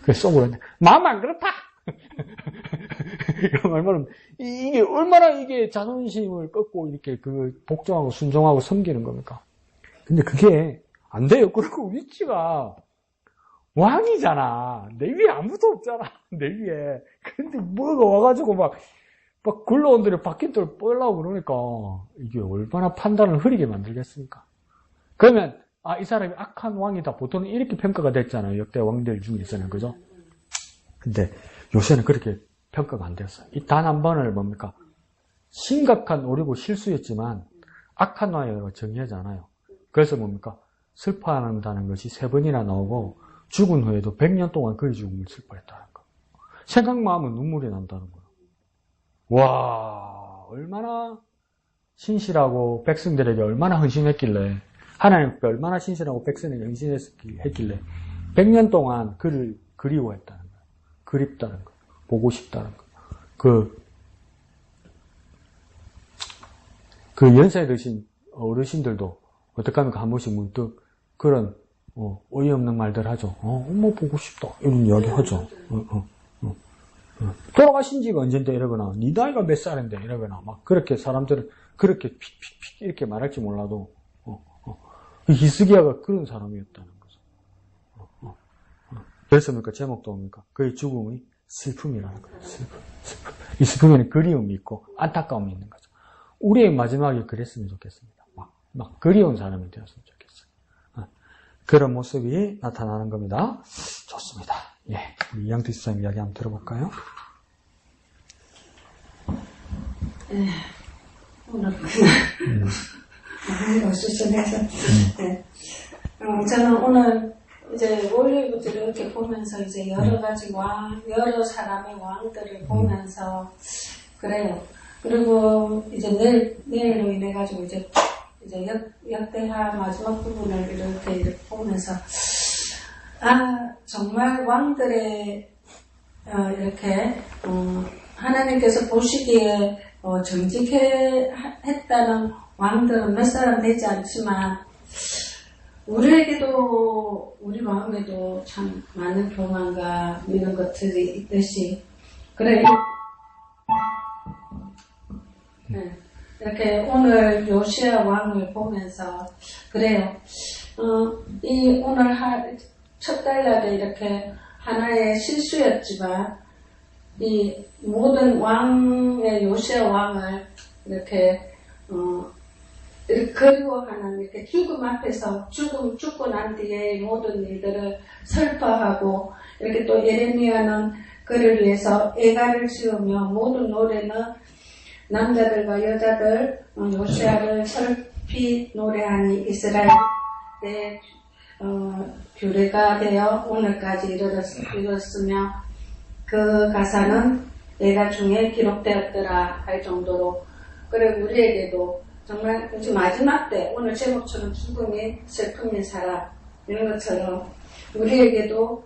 그래서 써보랬네. 마음 안 그렇다! 이런 말은, 이게 얼마나 이게 자존심을 꺾고 이렇게 복종하고 순종하고 섬기는 겁니까? 근데 그게 안 돼요. 그리고 위치가 왕이잖아. 내 위에 아무도 없잖아. 내 위에. 근데 뭐가 와가지고 막 굴러온들이 바퀴돌 뻘라고 그러니까 이게 얼마나 판단을 흐리게 만들겠습니까? 그러면 이 사람이 악한 왕이다. 보통은 이렇게 평가가 됐잖아요. 역대 왕들 중에서는. 그죠? 근데 요새는 그렇게 평가가 안 됐어요. 이 단 한 번을 뭡니까? 심각한 오류고 실수였지만 악한 왕이라고 정의하잖아요. 그래서 뭡니까? 슬퍼한다는 것이 3번이나 나오고 죽은 후에도 100년 동안 그의 죽음을 슬퍼했다는 거. 생각만 하면 눈물이 난다는 거예요. 와, 얼마나 신실하고 백성들에게 얼마나 헌신했길래 하나님께 얼마나 신실하고 백성에게 헌신했길래 100년 동안 그를 그리워했다는 거예요. 그립다는 거예요. 보고 싶다는 거예요. 그 연세 드신 어르신들도 어떻게 하면 한 번씩 문득 그런 어이없는 말들 하죠. 엄마 보고 싶다 이런 이야기 하죠. 돌아가신 지가 언젠데 이러거나 네 나이가 몇 살인데 이러거나 막 그렇게 사람들은 그렇게 픽픽픽 이렇게 말할지 몰라도 히스기야가 그런 사람이었다는 거죠. 그래서 뭡니까? 제목도 뭡니까? 그의 죽음이 슬픔이라는 거예요. 슬픔. 이 슬픔에는 그리움이 있고 안타까움이 있는 거죠. 우리의 마지막이 그랬으면 좋겠습니다. 막 그리운 사람이 되었으면 좋겠어요. 그런 모습이 나타나는 겁니다. 좋습니다. 예, 우리 이양태 집사님 이야기 한번 들어볼까요? 오늘 수술해서 저는 오늘 이제 월요일부터 이렇게 보면서 이제 여러 가지 여러 사람의 왕들을 보면서 그래요. 그리고 이제 내일로 인해 가지고 이제 역대하 마지막 부분을 이렇게 보면서 정말 왕들의 이렇게 하나님께서 보시기에 정직했다는 왕들은 몇 사람 되지 않지만 우리에게도 우리 마음에도 참 많은 교만과 이런 것들이 있듯이 그래 이렇게 오늘 요시야 왕을 보면서 그래요. 이 오늘 첫 달날에 이렇게 하나의 실수였지만 이 모든 왕의 요시야 왕을 이렇게 그리워하는 이렇게 죽음 앞에서 죽고 난 뒤에 모든 일들을 슬퍼하고 이렇게 또 예레미야는 그를 위해서 애가를 지으며 모든 노래는 남자들과 여자들 요시야를 슬피 노래하니 이스라엘의 규례가 되어 오늘까지 이르렀으며 그 가사는 예가 중에 기록되었더라 할 정도로 그래 우리에게도 정말 마지막 때 오늘 제목처럼 죽음이 슬픔인 사람 이런 것처럼 우리에게도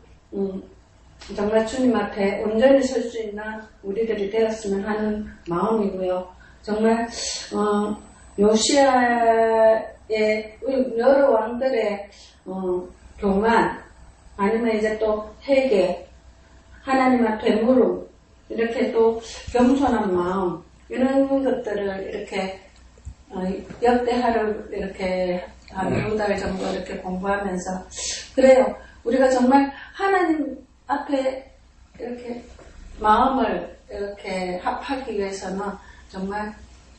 정말 주님 앞에 온전히 설 수 있는 우리들이 되었으면 하는 마음이고요. 정말 요시야의 여러 왕들의 교만 아니면 이제 또 회개 하나님 앞에 물음 이렇게 또 겸손한 마음 이런 것들을 이렇게 역대하를 이렇게 한 2달 정도 이렇게 공부하면서 그래요. 우리가 정말 하나님 앞에 이렇게 마음을 이렇게 합하기 위해서는 정말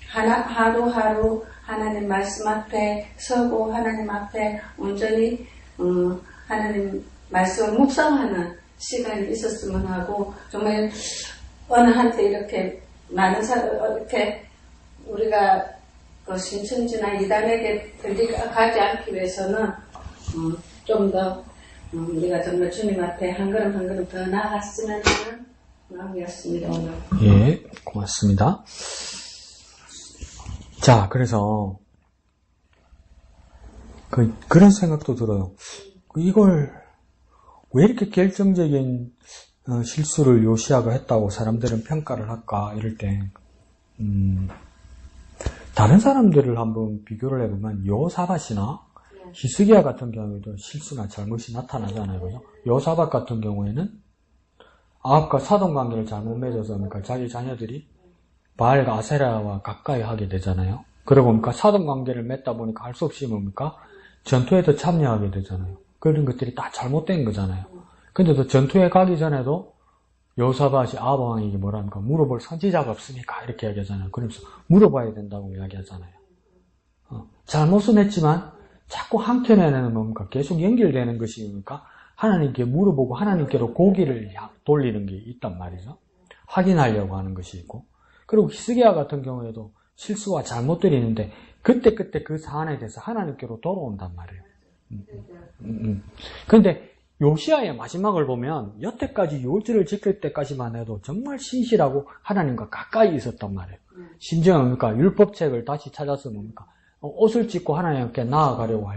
하루하루 하나님 말씀 앞에 서고 하나님 앞에 온전히 하나님 말씀을 묵상하는 시간이 있었으면 하고 정말 어느 한때 이렇게 많은 이렇게 우리가 그 신천지나 이단에게 가지 않기 위해서는 좀 더 우리가 정말 주님 앞에 한 걸음 한 걸음 더 나아갔으면 하는 마음이었습니다. 오늘. 예, 고맙습니다. 자, 그래서 그런 생각도 들어요. 이걸 왜 이렇게 결정적인 실수를 요시야가 했다고 사람들은 평가를 할까 이럴 때 다른 사람들을 한번 비교를 해보면 여호사밧이나 히스기야 같은 경우에도 실수나 잘못이 나타나잖아요. 그죠? 여호사밧 같은 경우에는 아합과 사돈관계를 잘못 맺어서 그러니까 자기 자녀들이 바알과 아세라와 가까이 하게 되잖아요. 그러고 보니까 사돈관계를 맺다 보니까 할 수 없이 뭡니까? 전투에도 참여하게 되잖아요. 그런 것들이 다 잘못된 거잖아요. 근데 또 전투에 가기 전에도 여호사밧이 아합 왕에게 뭐랍니까? 물어볼 선지자가 없으니까 이렇게 얘기하잖아요. 그러면서 물어봐야 된다고 이야기하잖아요. 잘못은 했지만 자꾸 한켠에는 뭡니까? 계속 연결되는 것이 뭡니까? 하나님께 물어보고 하나님께로 고기를 돌리는 게 있단 말이죠. 확인하려고 하는 것이 있고. 그리고 히스기야 같은 경우에도 실수와 잘못들이 있는데 그때 그 사안에 대해서 하나님께로 돌아온단 말이에요. 그런데 요시야의 마지막을 보면 여태까지 요지를 지킬 때까지만 해도 정말 신실하고 하나님과 가까이 있었단 말이에요. 심지어 뭡니까? 율법책을 다시 찾아서 뭡니까? 옷을 찢고 하나님께 나아가려고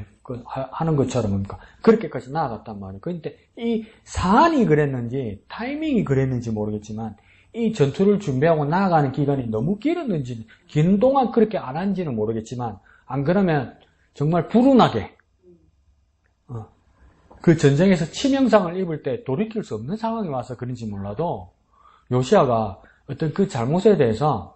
하는 것처럼 뭡니까? 그렇게까지 나아갔단 말이에요. 그런데 이 사안이 그랬는지 타이밍이 그랬는지 모르겠지만 이 전투를 준비하고 나아가는 기간이 너무 길었는지 긴 동안 그렇게 안 한지는 모르겠지만 안 그러면 정말 불운하게 그 전쟁에서 치명상을 입을 때 돌이킬 수 없는 상황이 와서 그런지 몰라도 요시야가 어떤 그 잘못에 대해서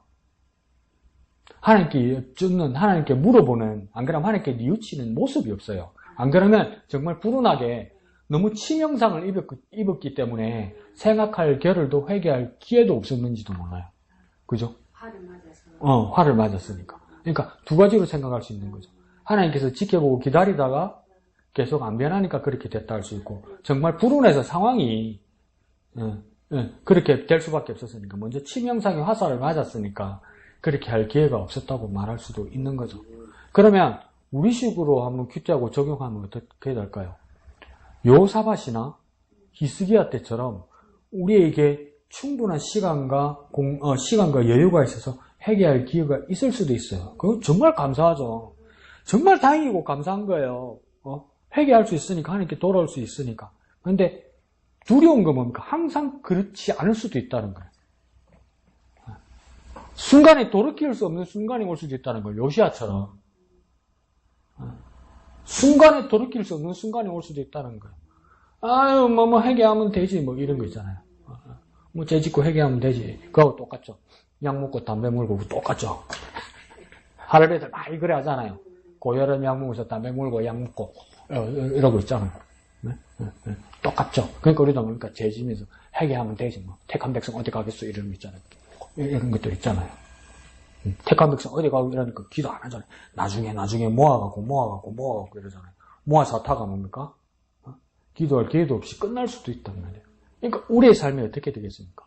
하나님께 여쭙는, 하나님께 물어보는, 안 그러면 하나님께 뉘우치는 모습이 없어요. 안 그러면 정말 불운하게 너무 치명상을 입었기 때문에 생각할 겨를도 회개할 기회도 없었는지도 몰라요. 그죠? 화를 맞아서. 화를 맞았으니까. 그러니까 두 가지로 생각할 수 있는 거죠. 하나님께서 지켜보고 기다리다가 계속 안 변하니까 그렇게 됐다 할 수 있고, 정말 불운해서 상황이 그렇게 될 수밖에 없었으니까, 먼저 치명상의 화살을 맞았으니까 그렇게 할 기회가 없었다고 말할 수도 있는 거죠. 그러면 우리식으로 한번 큐티하고 적용하면 어떻게 될까요? 여호사밧이나 히스기야 때처럼 우리에게 충분한 시간과 여유가 있어서 회개할 기회가 있을 수도 있어요. 그건 정말 감사하죠. 정말 다행이고 감사한 거예요. 회개할 수 있으니까, 하나님께 돌아올 수 있으니까. 그런데 두려운 건 뭡니까? 항상 그렇지 않을 수도 있다는 거예요. 순간에 돌이킬 수 없는 순간이 올 수도 있다는 거예요. 요시야처럼. 순간에 돌이킬 수 없는 순간이 올 수도 있다는 거예요. 아유, 회개하면 되지, 이런 거 있잖아요. 죄 짓고 회개하면 되지. 그거하고 똑같죠. 약 먹고 담배 물고 똑같죠. 할아버지들 많이 그래 하잖아요. 고혈압 약 먹어서 담배 물고 약 먹고, 이러고 있잖아요. 네? 똑같죠. 그러니까 우리도 뭡니까? 죄 지면서 회개하면 되지, 택한 백성 어디 가겠어? 이런 거 있잖아요. 이런 것들 있잖아요. 택한 백성 어디 가고 이러니까 기도 안 하잖아요. 나중에 모아가고 이러잖아요. 모아서 타가 뭡니까? 기도할 기회도 없이 끝날 수도 있단 말이에요. 그러니까 우리의 삶이 어떻게 되겠습니까?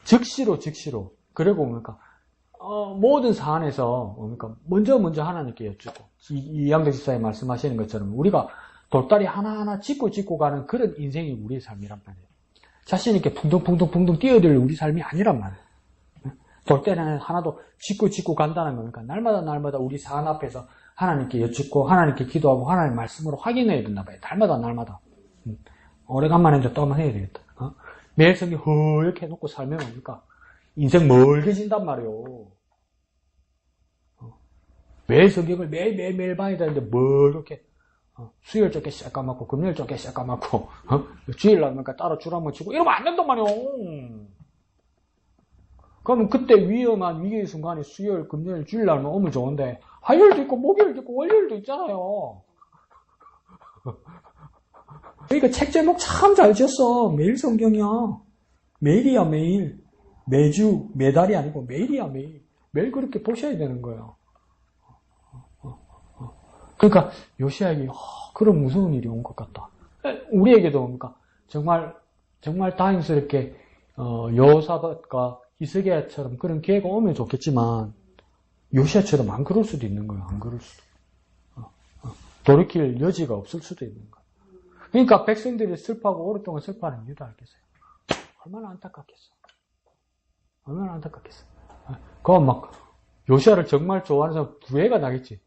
즉시로. 그리고 뭡니까? 모든 사안에서 뭡니까? 먼저 하나님께 여쭙고, 이양대 집사님 말씀하시는 것처럼 우리가 돌다리 하나하나 짚고 가는 그런 인생이 우리의 삶이란 말이에요. 자신있게 풍덩 뛰어들 우리 삶이 아니란 말이에요. 돌다리는 하나도 짚고 간다는 거니까 날마다 우리 사안 앞에서 하나님께 여쭙고 하나님께 기도하고 하나님 말씀으로 확인해야 된다 봐요. 날마다. 오래간만에 또 한번 해야 되겠다. 매일 성경 허옇게 해놓고 살면 뭡니까? 인생 멀게진단 말이에요. 매일 성경을 매일 봐야 되는데 멀게 수요일 쪽에 새까맣고 금요일 쪽에 새까맣고 주일 나니까 따로 줄 한번 치고 이러면 안 된단 말이에요. 그러면 그때 위험한 위기의 순간에 수요일, 금요일, 주일 날만 오면 좋은데 화요일도 있고 목요일도 있고 월요일도 있잖아요. 그러니까 책 제목 참 잘 지었어. 매일 성경이야. 매일이야 매일. 매주, 매달이 아니고 매일이야 매일. 매일 그렇게 보셔야 되는 거예요. 그러니까 요시야에게 그런 무서운 일이 온 것 같다. 우리에게도 뭡니까? 정말 다행스럽게 여호사밧과 히스기야처럼 그런 기회가 오면 좋겠지만 요시야처럼 안 그럴 수도 있는 거예요. 안 그럴 수도. 돌이킬 여지가 없을 수도 있는 거예요. 그러니까 백성들이 슬퍼하고 오랫동안 슬퍼하는 이유도 알겠어요. 얼마나 안타깝겠어. 얼마나 안타깝겠어. 그럼 막 요시야를 정말 좋아하는 사람 부해가 나겠지.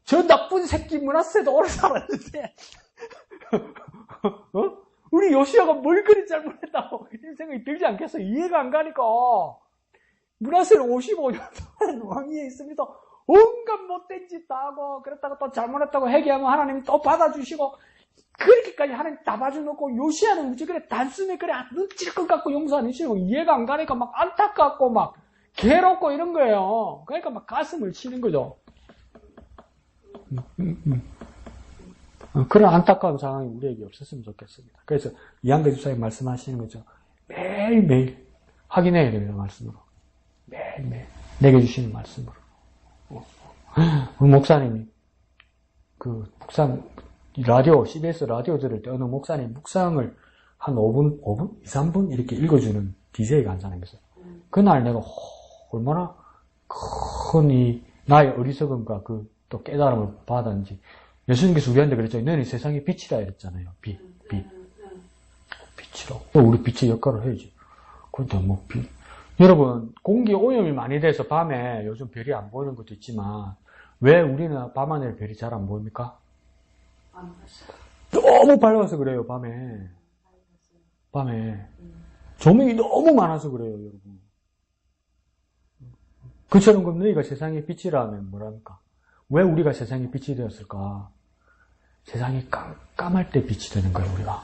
저 나쁜 새끼 므낫세도 오래 살았는데 우리 요시야가 뭘 그리 잘못했다고 이런 생각이 들지 않겠어. 이해가 안 가니까. 므낫세는 55년 동안 왕위에 있습니다. 온갖 못된 짓 다 하고 그랬다가 또 잘못했다고 회개하면 하나님이 또 받아주시고 그렇게까지 하나님 다 봐주놓고 요시야는 무지 그래 단숨에 그래 눈칠 것 같고 용서 안 해주시고 이해가 안 가니까 막 안타깝고 막 괴롭고 이런 거예요. 그러니까 막 가슴을 치는 거죠. 그런 안타까운 상황이 우리에게 없었으면 좋겠습니다. 그래서 이한배 집사님 말씀하시는 거죠. 매일매일 확인해야 됩니다. 말씀으로. 매일매일 내게 주시는 말씀으로. 우리 목사님이 그 묵상 라디오 CBS 라디오 들을 때 어느 목사님 묵상을 한 5분, 2, 3분 이렇게 읽어주는 DJ가 한 사람이 있어요. 그날 내가 얼마나 큰 이 나의 어리석음과 그 또 깨달음을 받았는지. 예수님께서 우리한테 그랬죠. 너는 세상의 빛이라 이랬잖아요. 빛. 빛이라고. 우리 빛의 역할을 해야지. 근데 뭐 빛. 여러분, 공기 오염이 많이 돼서 밤에 요즘 별이 안 보이는 것도 있지만 왜 우리는 밤하늘 별이 잘 안 보입니까? 너무 밝아서 그래요. 밤에 조명이 너무 많아서 그래요. 여러분. 그처럼 그럼 너희가 세상의 빛이라면 뭐랍니까? 왜 우리가 세상의 빛이 되었을까? 세상이 깜깜할 때 빛이 되는 거예요. 우리가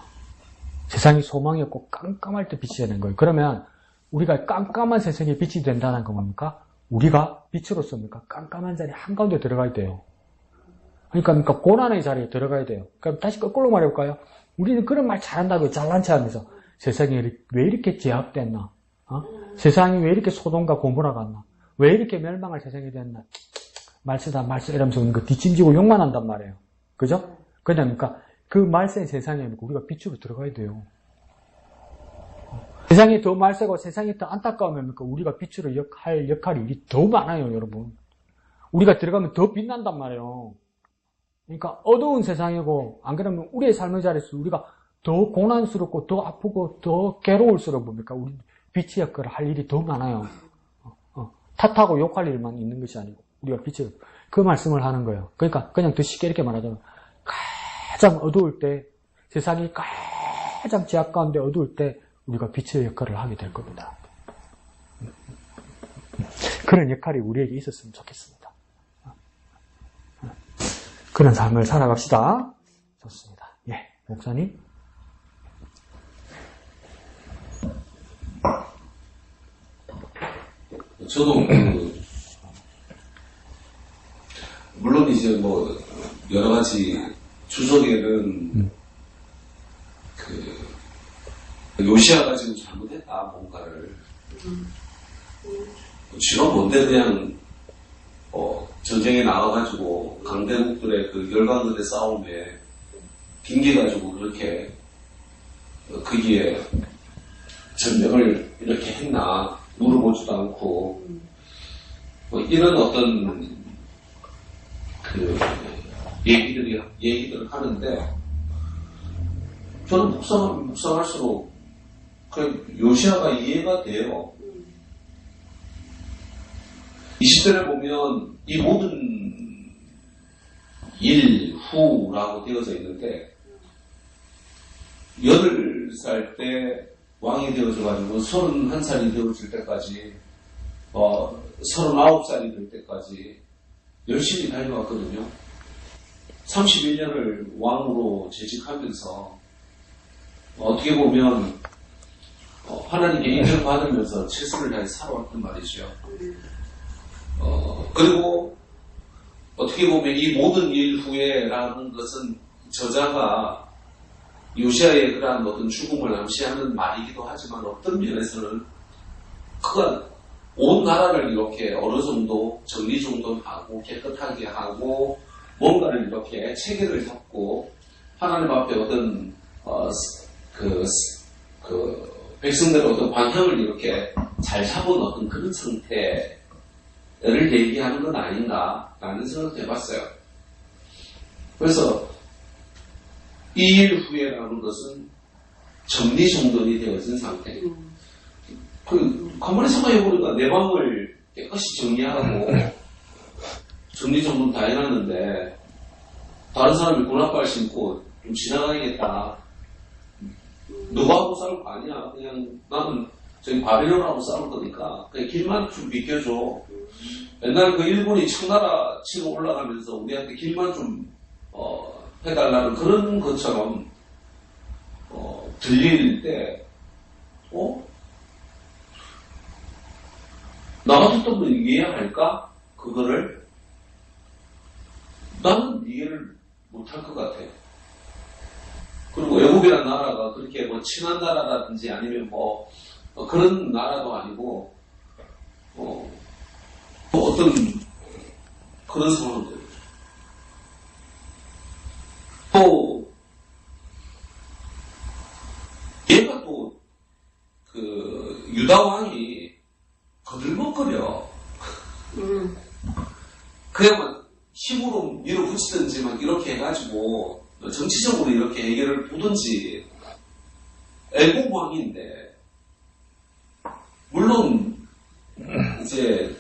세상이 소망이 없고 깜깜할 때 빛이 되는 거예요. 그러면 우리가 깜깜한 세상에 빛이 된다는 건 뭡니까? 우리가 빛으로서 뭡니까? 깜깜한 자리 한가운데 들어가야 돼요. 그러니까 고난의 자리에 들어가야 돼요. 그럼 다시 거꾸로 말해볼까요? 우리는 그런 말 잘한다고 잘난 척하면서 세상이 왜 이렇게 제압됐나? 세상이 왜 이렇게 소돔과 고모라 같나? 왜 이렇게 멸망할 세상이 됐나? 말쓰다 이러면서 그 뒷짐지고 욕만 한단 말이에요. 그죠? 그러니까 그 말세 세상에 우리가 빛으로 들어가야 돼요. 세상이 더 말세고 세상이 더 안타까우면 우리가 빛으로 할 역할이 일이 더 많아요, 여러분. 우리가 들어가면 더 빛난단 말이에요. 그러니까 어두운 세상이고 안 그러면 우리의 삶의 자리에서 우리가 더 고난스럽고 더 아프고 더 괴로울수록 뭡니까? 우리 빛의 역할을 할 일이 더 많아요. 탓하고 욕할 일만 있는 것이 아니고 우리가 빛의 그 말씀을 하는 거예요. 그러니까 그냥 더 쉽게 이렇게 말하자면 가장 어두울 때 세상이 가장 제약 가운데 어두울 때 우리가 빛의 역할을 하게 될 겁니다. 그런 역할이 우리에게 있었으면 좋겠습니다. 그런 삶을 살아갑시다. 좋습니다. 예, 목사님. 저도 물론 이제 뭐 여러 가지 주석에는 요시야가 지금 잘못했다 뭔가를 지가 뭔데 그냥 전쟁에 나가가지고 강대국들의 그 열강들의 싸움에 빙계가지고 그렇게 거기에 전쟁을 이렇게 했나 물어보지도 않고 뭐 이런 어떤 그 얘기들을 하는데 저는 묵상할수록 그 요시야가 이해가 돼요. 이 시대를 보면 이 모든 일 후라고 되어져 있는데 8살 때 왕이 되어져가지고 31살이 되어질 때까지 39살이 될 때까지 열심히 달려왔거든요. 31년을 왕으로 재직하면서 어떻게 보면 하나님께 인정받으면서 최선을 다해 살아왔단 말이죠. 그리고 어떻게 보면 이 모든 일 후에라는 것은 저자가 요시아의 그러한 어떤 죽음을 암시하는 말이기도 하지만 어떤 면에서는 그가 온 나라를 이렇게 어느 정도 정리정돈하고 깨끗하게 하고 뭔가를 이렇게 체계를 잡고 하나님 앞에 어떤 백성들의 어떤 방향을 이렇게 잘 잡은 어떤 그런 상태를 얘기하는 건 아닌가라는 생각도 해봤어요. 그래서 이 일 후에라는 것은 정리정돈이 되어진 상태. 가만히 생각해보니까 내 방을 깨끗이 정리하고 정리정돈 다 해놨는데 다른 사람이 군합발 신고 좀 지나가야겠다. 누구하고 싸울 거 아니야. 그냥 나는 저기 바벨론하고 싸울 거니까 그냥 길만 좀 비켜줘. 옛날 그 일본이 청나라 치고 올라가면서 우리한테 길만 좀 해달라는 그런 것처럼 들릴 때 나 같았던 분 이해할까? 그거를 나는 이해를 못할 것 같아. 그리고 외국이라는 나라가 그렇게 뭐 친한 나라라든지 아니면 뭐 그런 나라도 아니고 어떤 그런 상황들. 또 얘가 또 그 유다 왕이 거들먹거려. 그야만 힘으로 밀어붙이든지 막 이렇게 해가지고 정치적으로 이렇게 해결을 보든지 애국 왕인데 물론 이제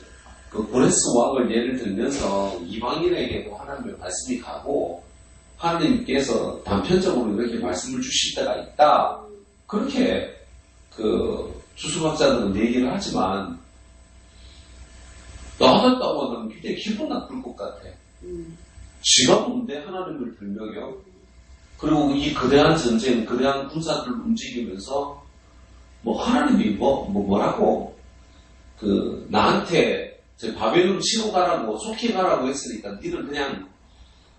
그 고레스 왕을 예를 들면서 이방인에게도 하나님의 말씀이 가고 하나님께서 단편적으로 이렇게 말씀을 주실 때가 있다. 그렇게 그 주수학자들은 얘기를 하지만 나왔다고 하면 굉장히 기분 나쁠 것 같아. 지가 뭔데 하나님을 들명해요. 그리고 이 거대한 전쟁, 거대한 군사들을 움직이면서 뭐 하나님이 뭐라고 그 나한테 바벨론 치고 가라고 속히 가라고 했으니까 니는 그냥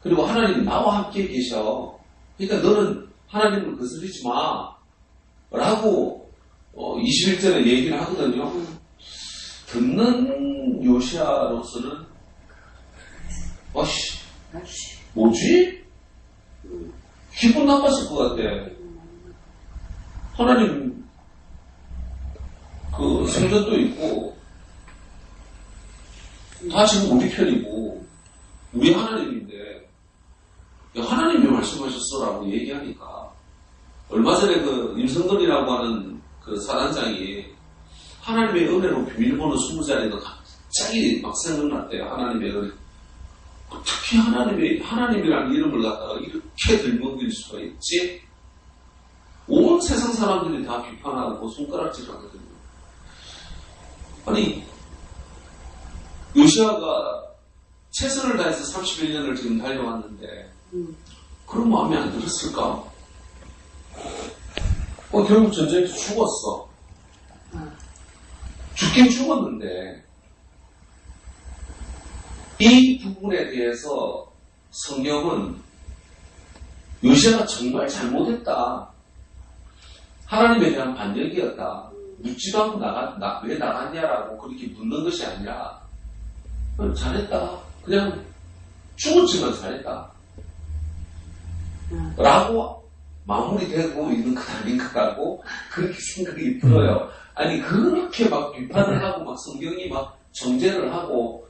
그리고 하나님이 나와 함께 계셔. 그러니까 너는 하나님을 거스르지 마 라고 21절에 얘기를 하거든요. 듣는 요시아로서는 뭐지? 기분 나빴을 것 같아. 하나님 그 생전도 있고 다 지금 우리 편이고 우리 하나님인데 하나님이 말씀하셨어라고 얘기하니까 얼마 전에 그 임성근이라고 하는 그 사단장이 하나님의 은혜로 비밀번호 20자리가 갑자기 막 생각났대요. 하나님의 은혜. 어떻게 하나님이라는 이름을 갖다가 이렇게 들먹일 수가 있지? 온 세상 사람들이 다 비판하고 손가락질 하거든요. 아니, 요시아가 최선을 다해서 31년을 지금 달려왔는데, 그런 마음이 안 들었을까? 결국 전쟁에서 죽었어. 죽긴 죽었는데, 이 부분에 대해서 성경은 요시아가 정말 잘못했다. 하나님에 대한 반역이었다. 묻지도 않고 왜 나갔냐라고 그렇게 묻는 것이 아니라 잘했다. 그냥 죽었지만 잘했다. 라고 마무리되고 있는 것 아닌 것 같고 그렇게 생각이 들어요. 아니 그렇게 막 비판을 하고 막 성경이 막 정죄를 하고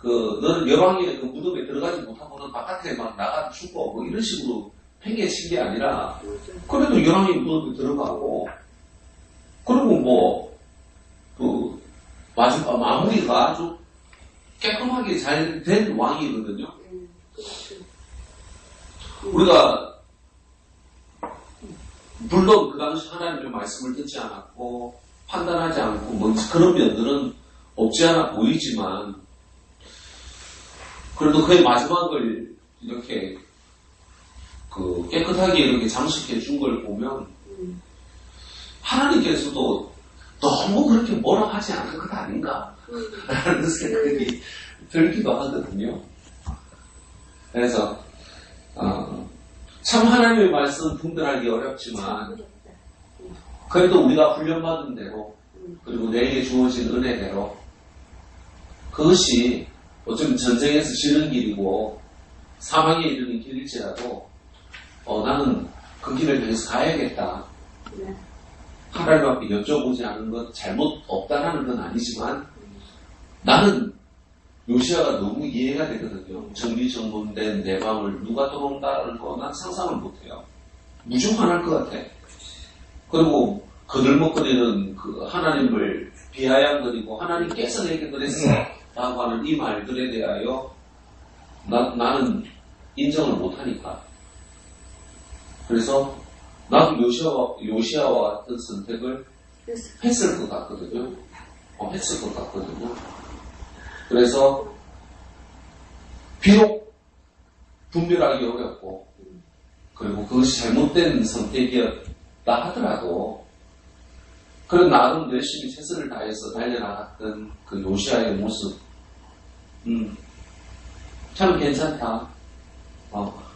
너는 여왕의 그 무덤에 들어가지 못하고는 바깥에 막 나가 죽어 뭐 이런 식으로 팽개친 게 아니라 그래도 여왕의 무덤에 들어가고 그리고 그 마지막 마무리가 아주 깨끗하게 잘 된 왕이거든요. 우리가 물론 그 당시 하나님의 말씀을 듣지 않았고 판단하지 않고 뭐 그런 면들은 없지 않아 보이지만 그래도 그의 마지막을 이렇게 깨끗하게 이렇게 장식해 준 걸 보면 하나님께서도 너무 그렇게 뭐라 하지 않은 것 아닌가? 라는 생각이 들기도 하거든요. 그래서, 참 하나님의 말씀 분별하기 어렵지만, 그래도 우리가 훈련받은 대로, 그리고 내게 주어진 은혜대로, 그것이 어쩌면 전쟁에서 지는 길이고, 사망에 이르는 길일지라도, 나는 그 길을 계속 가야겠다. 하나님 앞에 여쭤보지 않은 것 잘못 없다라는 건 아니지만 나는 요시아가 너무 이해가 되거든요. 정리정돈된 내 방을 누가 들어온다는 거 난 상상을 못해요. 무조건 화날 것 같아. 그리고 거들먹거리는 그 하나님을 비아냥거리고 하나님께서 내게 그랬어 라고 하는 이 말들에 대하여 나는 인정을 못하니까. 그래서 나도 요시아와 같은 선택을 했을 것 같거든요. 그래서 비록 분별하기 어렵고 그리고 그것이 잘못된 선택이었다 하더라도 그런 나름 열심히 최선을 다해서 달려나갔던 그 요시아의 모습 참 괜찮다.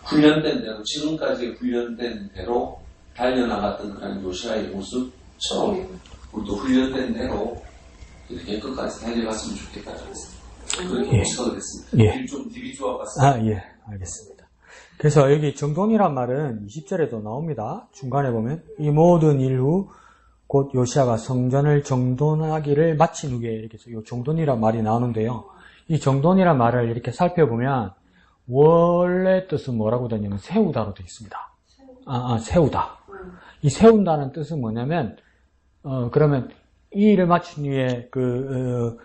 훈련된 대로 지금까지 훈련된 대로 달려나갔던 그런 요시아의 모습처럼 우리도 훈련된 대로 이렇게 끝까지 달려갔으면 좋겠다. 그렇게 생각을 했습니다. 예. 좀 딜이 좋아봤습니다. 예, 알겠습니다. 그래서 여기 정돈이란 말은 20절에도 나옵니다. 중간에 보면 이 모든 일 후 곧 요시아가 성전을 정돈하기를 마친 후에 이렇게 해서 이 정돈이란 말이 나오는데요. 이 정돈이란 말을 이렇게 살펴보면 원래 뜻은 뭐라고 되냐면 세우다로 되어 있습니다. 세우다. 이 세운다는 뜻은 뭐냐면 그러면 이 일을 마친 후에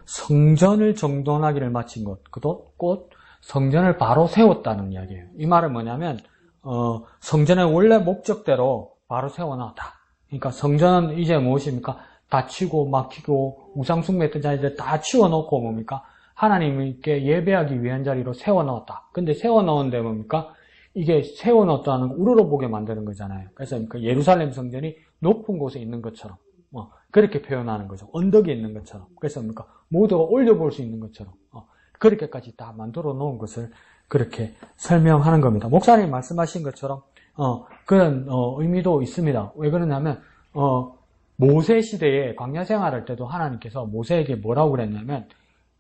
성전을 정돈하기를 마친 것, 곧 성전을 바로 세웠다는 이야기예요. 이 말은 뭐냐면 성전의 원래 목적대로 바로 세워놨다. 그러니까 성전은 이제 무엇입니까? 다 치고 막히고 우상 숭배했던 자리들 다 치워놓고 뭡니까? 하나님께 예배하기 위한 자리로 세워놓았다. 근데 세워놓은데 뭡니까? 이게 세워놓았다는 거 우러러보게 만드는 거잖아요. 그래서 그러니까 예루살렘 성전이 높은 곳에 있는 것처럼 그렇게 표현하는 거죠. 언덕에 있는 것처럼. 그래서 뭡니까? 모두가 올려볼 수 있는 것처럼 그렇게까지 다 만들어 놓은 것을 그렇게 설명하는 겁니다. 목사님 말씀하신 것처럼 그런 의미도 있습니다. 왜 그러냐면 모세 시대에 광야 생활할 때도 하나님께서 모세에게 뭐라고 그랬냐면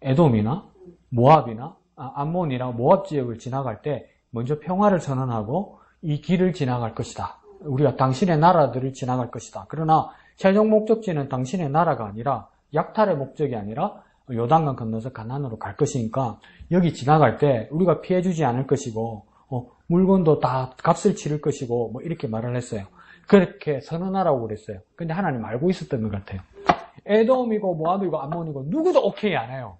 에돔이나 모압이나 암몬이나 모압 지역을 지나갈 때 먼저 평화를 선언하고 이 길을 지나갈 것이다. 우리가 당신의 나라들을 지나갈 것이다. 그러나 최종 목적지는 당신의 나라가 아니라 약탈의 목적이 아니라 요단강 건너서 가나안으로 갈 것이니까 여기 지나갈 때 우리가 피해주지 않을 것이고 물건도 다 값을 치를 것이고 뭐 이렇게 말을 했어요. 그렇게 선언하라고 그랬어요. 근데 하나님 알고 있었던 것 같아요. 에돔이고 모압이고 암몬이고 누구도 오케이 안 해요.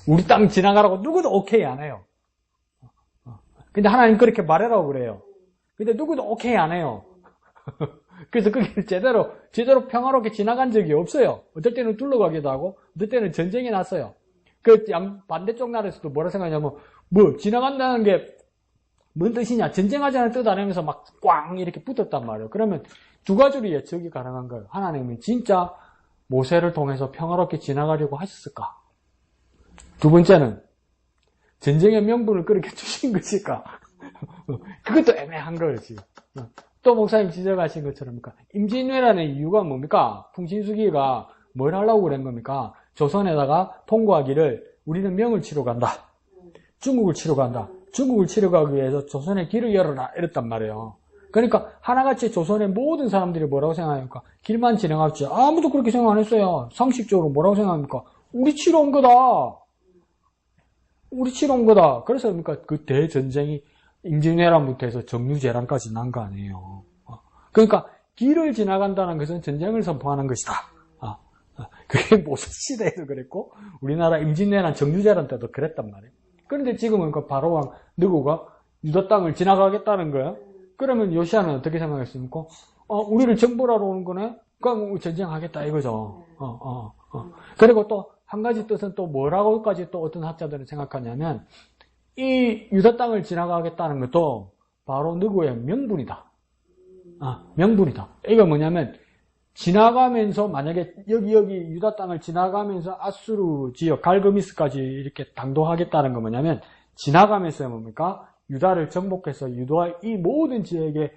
우리 땅 지나가라고 누구도 오케이 안 해요. 근데 하나님 그렇게 말하라고 그래요. 근데 누구도 오케이 안 해요. 그래서 그게 제대로 평화롭게 지나간 적이 없어요. 어떨 때는 둘러가기도 하고, 어떨 때는 전쟁이 났어요. 반대쪽 나라에서도 뭐라 생각하냐면, 지나간다는 게 뭔 뜻이냐? 전쟁하자는 뜻 안 하면서 막 꽝 이렇게 붙었단 말이에요. 그러면 두 가지로 예측이 가능한 거예요. 하나님은 진짜 모세를 통해서 평화롭게 지나가려고 하셨을까? 두 번째는, 전쟁의 명분을 그렇게 주신 것일까? 그것도 애매한 거예요, 지금. 또 목사님 지적하신 것처럼 임진왜란의 이유가 뭡니까? 풍신수기가 뭘 하려고 그런 겁니까? 조선에다가 통과하기를 우리는 명을 치러 간다. 중국을 치러 간다. 중국을 치러 가기 위해서 조선의 길을 열어라 이랬단 말이에요. 그러니까 하나같이 조선의 모든 사람들이 뭐라고 생각합니까? 길만 진행할지 아무도 그렇게 생각 안 했어요. 상식적으로 뭐라고 생각합니까? 우리 치러 온 거다. 우리 치러 온 거다. 그래서 그 대전쟁이 임진왜란부터 해서 정유재란까지 난 거 아니에요. 그러니까 길을 지나간다는 것은 전쟁을 선포하는 것이다. 그게 모세 시대에도 그랬고 우리나라 임진왜란 정유재란 때도 그랬단 말이에요. 그런데 지금은 그 바로왕 느고가 유다 땅을 지나가겠다는 거예요. 그러면 요시아는 어떻게 생각했습니까? 우리를 정벌하러 오는 거네? 그럼 전쟁하겠다 이거죠. 그리고 또 한 가지 뜻은 또 뭐라고까지 또 어떤 학자들은 생각하냐면 이 유다 땅을 지나가겠다는 것도 바로 느고의 명분이다. 명분이다. 이거 뭐냐면 지나가면서 만약에 여기 유다 땅을 지나가면서 아수르 지역 갈그미스까지 이렇게 당도하겠다는 건 뭐냐면 지나가면서 뭡니까? 유다를 정복해서 유다의 이 모든 지역에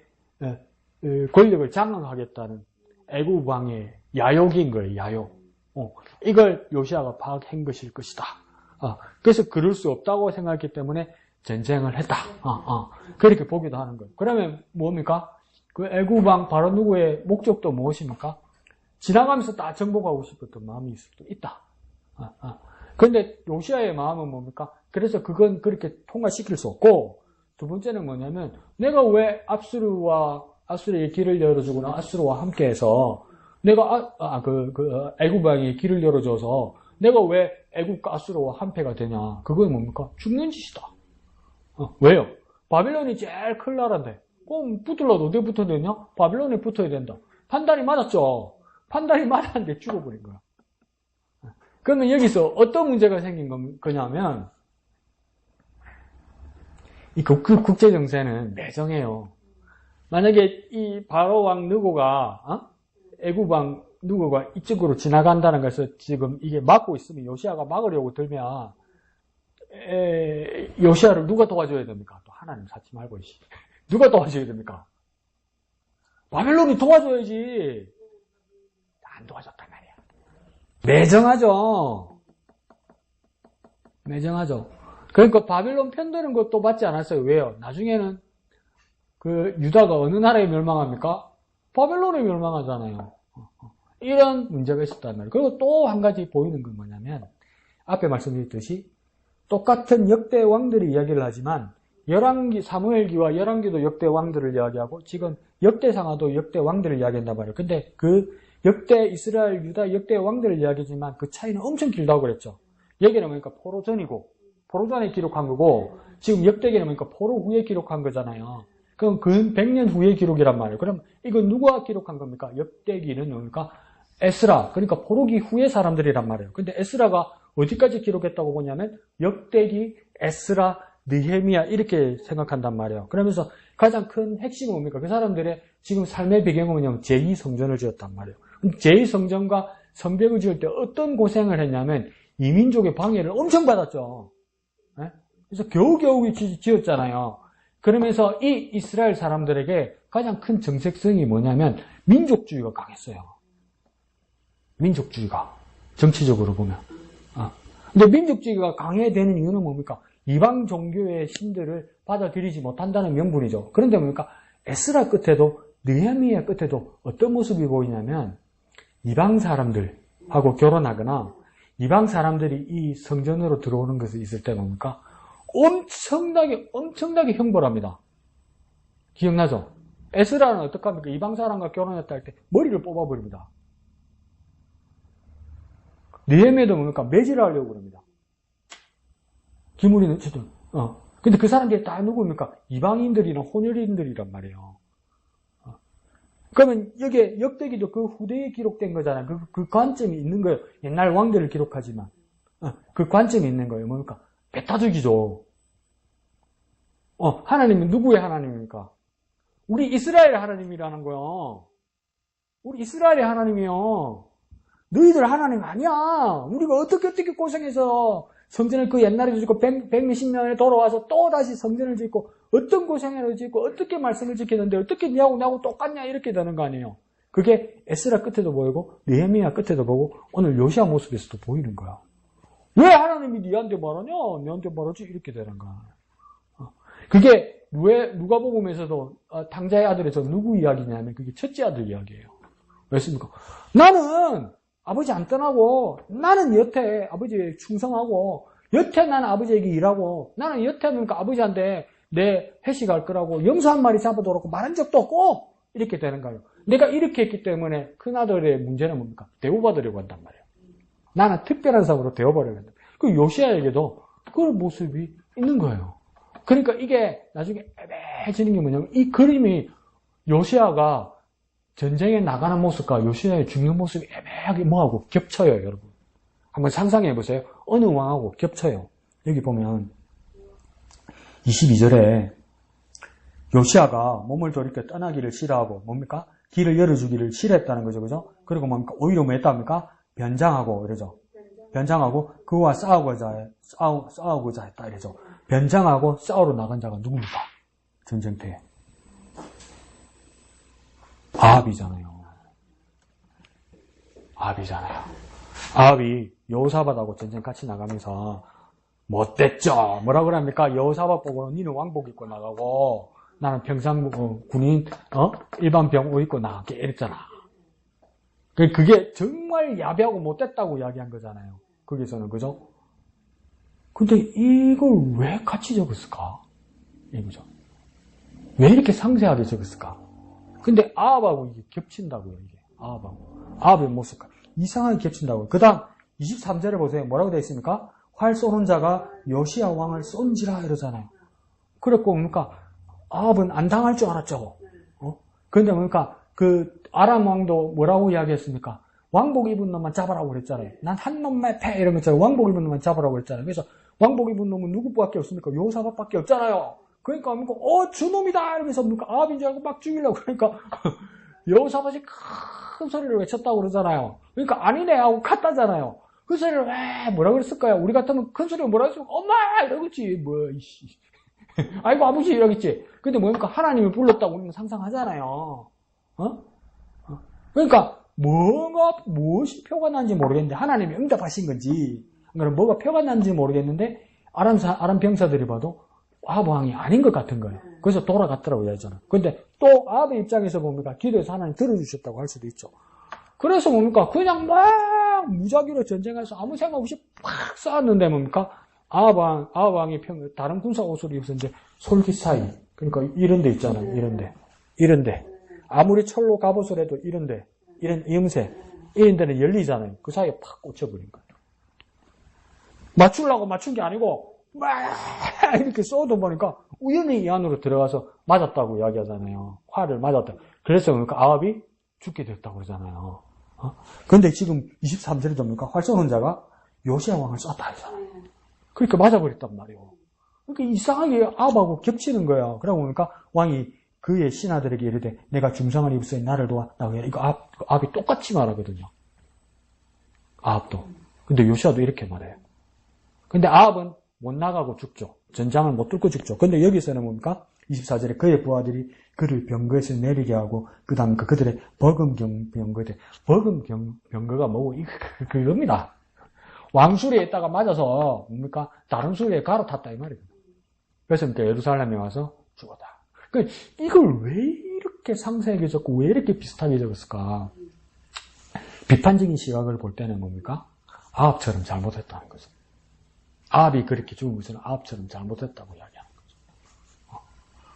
권력을 장악하겠다는 애굽 왕의 야욕인 거예요. 야욕. 이걸 요시아가 파악한 것일 것이다. 그래서 그럴 수 없다고 생각했기 때문에 전쟁을 했다. 그렇게 보기도 하는 거예요. 그러면 뭡니까? 그 애굽 왕 바로 누구의 목적도 무엇입니까? 지나가면서 다 정복하고 싶었던 마음이 있을 수도 있다. 그런데 요시아의 마음은 뭡니까? 그래서 그건 그렇게 통과시킬 수 없고, 두 번째는 뭐냐면 내가 왜 아수르의 길을 열어주거나 아수르와 함께해서 내가 애굽 왕이 길을 열어줘서 내가 왜 애굽과 아수르와 한패가 되냐? 그건 뭡니까? 죽는 짓이다. 왜요? 바빌론이 제일 큰 나라인데 그럼 붙으려도 어디에 붙어야 되냐? 바빌론에 붙어야 된다. 판단이 맞았죠. 판단이 맞았는데 죽어버린 거야. 그러면 여기서 어떤 문제가 생긴 거냐면 이 국제 정세는 매정해요. 만약에 이 바로 왕 느고가 애굽 왕 누구가 이쪽으로 지나간다는 것을 지금 이게 막고 있으면 요시아가 막으려고 들면 요시아를 누가 도와줘야 됩니까? 또 하나님 사치 말고 누가 도와줘야 됩니까? 바벨론이 도와줘야지. 안 도와줬단 말이야. 매정하죠. 그러니까 바벨론 편드는 것도 맞지 않았어요. 왜요? 나중에는 그 유다가 어느 나라에 멸망합니까? 바벨론에 멸망하잖아요. 이런 문제가 있었단 말이에요. 그리고 또 한 가지 보이는 건 뭐냐면 앞에 말씀드렸듯이 똑같은 역대 왕들이 이야기를 하지만 사무엘기와 열왕기도 역대 왕들을 이야기하고 지금 역대상하도 역대 왕들을 이야기한단 말이에요. 근데 그 역대 이스라엘 유다 역대 왕들을 이야기하지만 그 차이는 엄청 길다고 그랬죠. 여기는 그러니까 포로 전에 기록한 거고 지금 역대기는 그러니까 포로 후에 기록한 거잖아요. 그럼 근 100년 후의 기록이란 말이에요. 그럼 이건 누가 기록한 겁니까? 역대기는 뭡니까? 에스라, 그러니까 포로기 후의 사람들이란 말이에요. 근데 에스라가 어디까지 기록했다고 보냐면 역대기, 에스라, 느헤미야 이렇게 생각한단 말이에요. 그러면서 가장 큰 핵심은 뭡니까? 그 사람들의 지금 삶의 배경은 뭐냐면 제2성전을 지었단 말이에요. 제2성전과 성벽을 지을 때 어떤 고생을 했냐면 이민족의 방해를 엄청 받았죠. 그래서 겨우겨우 지었잖아요. 그러면서 이 이스라엘 사람들에게 가장 큰 정체성이 뭐냐면 민족주의가 강했어요. 민족주의가 정치적으로 보면. 근데 민족주의가 강해되는 이유는 뭡니까? 이방 종교의 신들을 받아들이지 못한다는 명분이죠. 그런데 뭡니까? 에스라 끝에도 느헤미야 끝에도 어떤 모습이 보이냐면 이방 사람들하고 결혼하거나 이방 사람들이 이 성전으로 들어오는 것이 있을 때 뭡니까? 엄청나게 형벌합니다. 기억나죠? 에스라는 어떡합니까? 이방 사람과 결혼했다 할 때 머리를 뽑아버립니다. 느헤미야도 뭡니까? 매질을 하려고 그럽니다. 기물이는 어쨌든 근데 그 사람들이 다 누구입니까? 이방인들이나 혼혈인들이란 말이에요. 그러면 여기에 역대기도 그 후대에 기록된 거잖아요. 그 관점이 있는 거예요. 옛날 왕들을 기록하지만 그 관점이 있는 거예요. 뭡니까? 배타적이죠. 하나님은 누구의 하나님입니까? 우리 이스라엘의 하나님이라는 거요. 우리 이스라엘의 하나님이요. 너희들 하나님 아니야. 우리가 어떻게 고생해서 성전을 그 옛날에 짓고 100몇십 년에 돌아와서 또 다시 성전을 짓고 어떤 고생을 짓고 어떻게 말씀을 지켰는데 어떻게 나하고 똑같냐 이렇게 되는 거 아니에요. 그게 에스라 끝에도 보이고 느헤미야 끝에도 보고 오늘 요시아 모습에서도 보이는 거야. 왜 하나님이 니한테 말하냐? 니한테 말하지? 이렇게 되는 거야. 그게 누가복음에서도 탕자의 아들에서 누구 이야기냐면 그게 첫째 아들 이야기예요. 왜습니까? 나는 아버지 안 떠나고 나는 여태 아버지에 충성하고 여태 나는 아버지에게 일하고 나는 여태 그러니까 아버지한테 내 회식할 거라고 염소 한 마리 잡아놓고 말한 적도 없고 이렇게 되는 거예요. 내가 이렇게 했기 때문에 큰아들의 문제는 뭡니까? 대우받으려고 한단 말이에요. 나는 특별한 사람으로 되어버려야 된다. 그 요시아에게도 그런 모습이 있는 거예요. 그러니까 이게 나중에 애매해지는 게 뭐냐면 이 그림이 요시아가 전쟁에 나가는 모습과 요시아의 죽는 모습이 애매하게 뭐하고 겹쳐요, 여러분. 한번 상상해 보세요. 어느 왕하고 겹쳐요. 여기 보면 22절에 요시아가 몸을 돌이켜 떠나기를 싫어하고 뭡니까? 길을 열어주기를 싫어했다는 거죠. 그죠? 그리고 뭡니까? 오히려 뭐 했답니까? 변장하고 이러죠. 변장하고 그와 싸우고자 했다 이러죠. 변장하고 싸우러 나간 자가 누굽니까? 전쟁터에. 아합이잖아요. 아합이 여호사밧하고 전쟁 같이 나가면서 못됐죠. 뭐라 그럽니까? 여호사밧 보고 니는 왕복 입고 나가고 나는 평상 군인 일반 병 옷 입고 나갈게 이랬잖아. 그게 정말 야비하고 못됐다고 이야기한 거잖아요. 거기서는 그죠? 근데 이걸 왜 같이 적었을까? 이거죠. 왜 이렇게 상세하게 적었을까? 근데 아합하고 이게 겹친다고요. 이게 아합의 모습과 이상하게 겹친다고요. 그 다음 23절에 보세요. 뭐라고 되어 있습니까? 활 쏘는 자가 요시야 왕을 쏜지라 이러잖아요. 그랬고 뭡니까? 아합은 안 당할 줄 알았죠. 그런데 뭡니까? 그 아람 왕도 뭐라고 이야기했습니까? 왕복 입은 놈만 잡아라고 그랬잖아요. 난 한 놈만 패 이런 것처럼 왕복 입은 놈만 잡아라고 그랬잖아요. 그래서 왕복 입은 놈은 누구밖에 없습니까? 여호사밧밖에 없잖아요. 그러니까 뭡니까? 주놈이다 이러면서 뭡니까? 아합인 줄 알고 막 죽이려고 그러니까 여호사밧이 큰 소리를 외쳤다고 그러잖아요. 그러니까 아니네 하고 갔다잖아요. 그 소리를 왜 뭐라 그랬을까요? 우리 같으면 큰 소리를 뭐라 했으면 엄마 이러겠지. 뭐 이씨. 아이고 아버지 이러겠지. 근데 뭡니까? 하나님이 불렀다고 우리는 상상하잖아요. 그러니까 무엇이 표가 난지 모르겠는데 하나님이 응답하신 건지 그럼 뭐가 표가 난지 모르겠는데 아람 병사들이 봐도 아합 왕이 아닌 것 같은 거예요. 그래서 돌아갔더라고 이야기잖아요. 근데 또 아합의 입장에서 뭡니까? 기도해서 하나님 들어주셨다고 할 수도 있죠. 그래서 뭡니까? 그냥 막 무작위로 전쟁해서 아무 생각 없이 팍 쐈는데 뭡니까? 아합 왕이 다른 군사 옷을 입어서 이제 솔깃 사이 그러니까 이런 데 있잖아요. 이런 데 아무리 철로 갑옷을 해도 이런 이음새 이런 데는 열리잖아요. 그 사이에 팍 꽂혀버린 거예요. 맞추려고 맞춘 게 아니고 막 이렇게 쏘다 보니까 우연히 이 안으로 들어가서 맞았다고 이야기하잖아요. 활을 맞았다. 그래서 그러니까 아합이 죽게 됐다고 그러잖아요. 근데 지금 23절에 뭡니까? 활 쏘는 자가 요시야 왕을 쐈다 하잖아요. 그러니까 맞아버렸단 말이에요. 그러니까 이상하게 아합하고 겹치는 거예요. 그러고 보니까 왕이 그의 신하들에게 이르되 내가 중상을 입었으니 나를 도와. 이거 아합이 똑같이 말하거든요. 아합도. 근데 요시아도 이렇게 말해요. 근데 아합은 못 나가고 죽죠. 전장을 못 뚫고 죽죠. 근데 여기서는 뭡니까? 24절에 그의 부하들이 그를 병거에서 내리게 하고 그 다음에 그들의 버금병거들. 버금병거가 뭐고 그겁니다. 왕수리에 있다가 맞아서 뭡니까? 다른 수리에 갈아탔다 이 말이에요. 그래서 예루살렘에 와서 죽었다. 이걸 왜 이렇게 상세하게 적고 왜 이렇게 비슷하게 적었을까? 비판적인 시각을 볼 때는 뭡니까? 아합처럼 잘못했다는 거죠. 아합이 그렇게 죽은 것은 아합처럼 잘못했다고 이야기하는 거죠.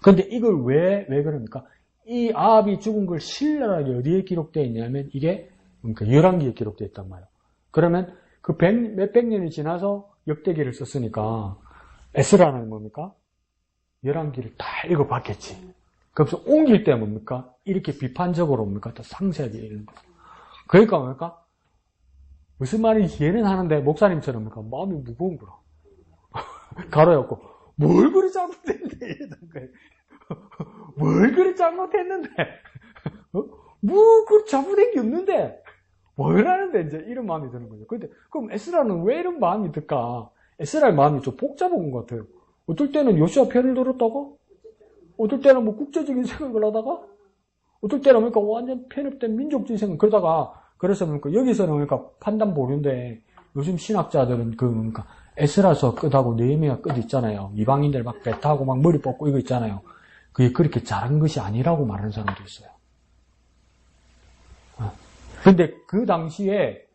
그런데 이걸 왜 그럽니까? 이 아합이 죽은 걸 신랄하게 어디에 기록되어 있냐면 이게 그러니까 열왕기에 기록되어 있단 말이에요. 그러면 그 몇백 년이 지나서 역대기를 썼으니까 에스라는 뭡니까? 열왕기를 다 읽어봤겠지. 그래서 옮길 때 뭡니까? 이렇게 비판적으로 뭡니까? 더 상세하게 읽는 거죠. 그러니까 뭡니까? 무슨 말인지 이해는 하는데 목사님처럼 뭡니까? 마음이 무거운 거라. 가로였고 뭘 그리 잘못했는데 이러는 거예요. 뭘 그리 잘못했는데 뭐 그리 잘못한 게 없는데 뭘 하는데 이제 이런 마음이 드는 거죠. 근데 그럼 에스라는 왜 이런 마음이 들까? 에스라의 마음이 좀 복잡한 것 같아요. 어떨 때는 요시아 편을 들었다가 어떨 때는 뭐 국제적인 생각을 하다가 어떨 때는 그러니까 완전 편협된 민족주의 생각 그러다가 그래서 그러니까 여기서는 그러니까 판단 보류인데 요즘 신학자들은 그러니까 에스라서 끝하고 느헤미야 끝 있잖아요. 이방인들 막 배 타고 막 머리 뽑고 이거 있잖아요. 그게 그렇게 잘한 것이 아니라고 말하는 사람도 있어요. 근데 그 당시에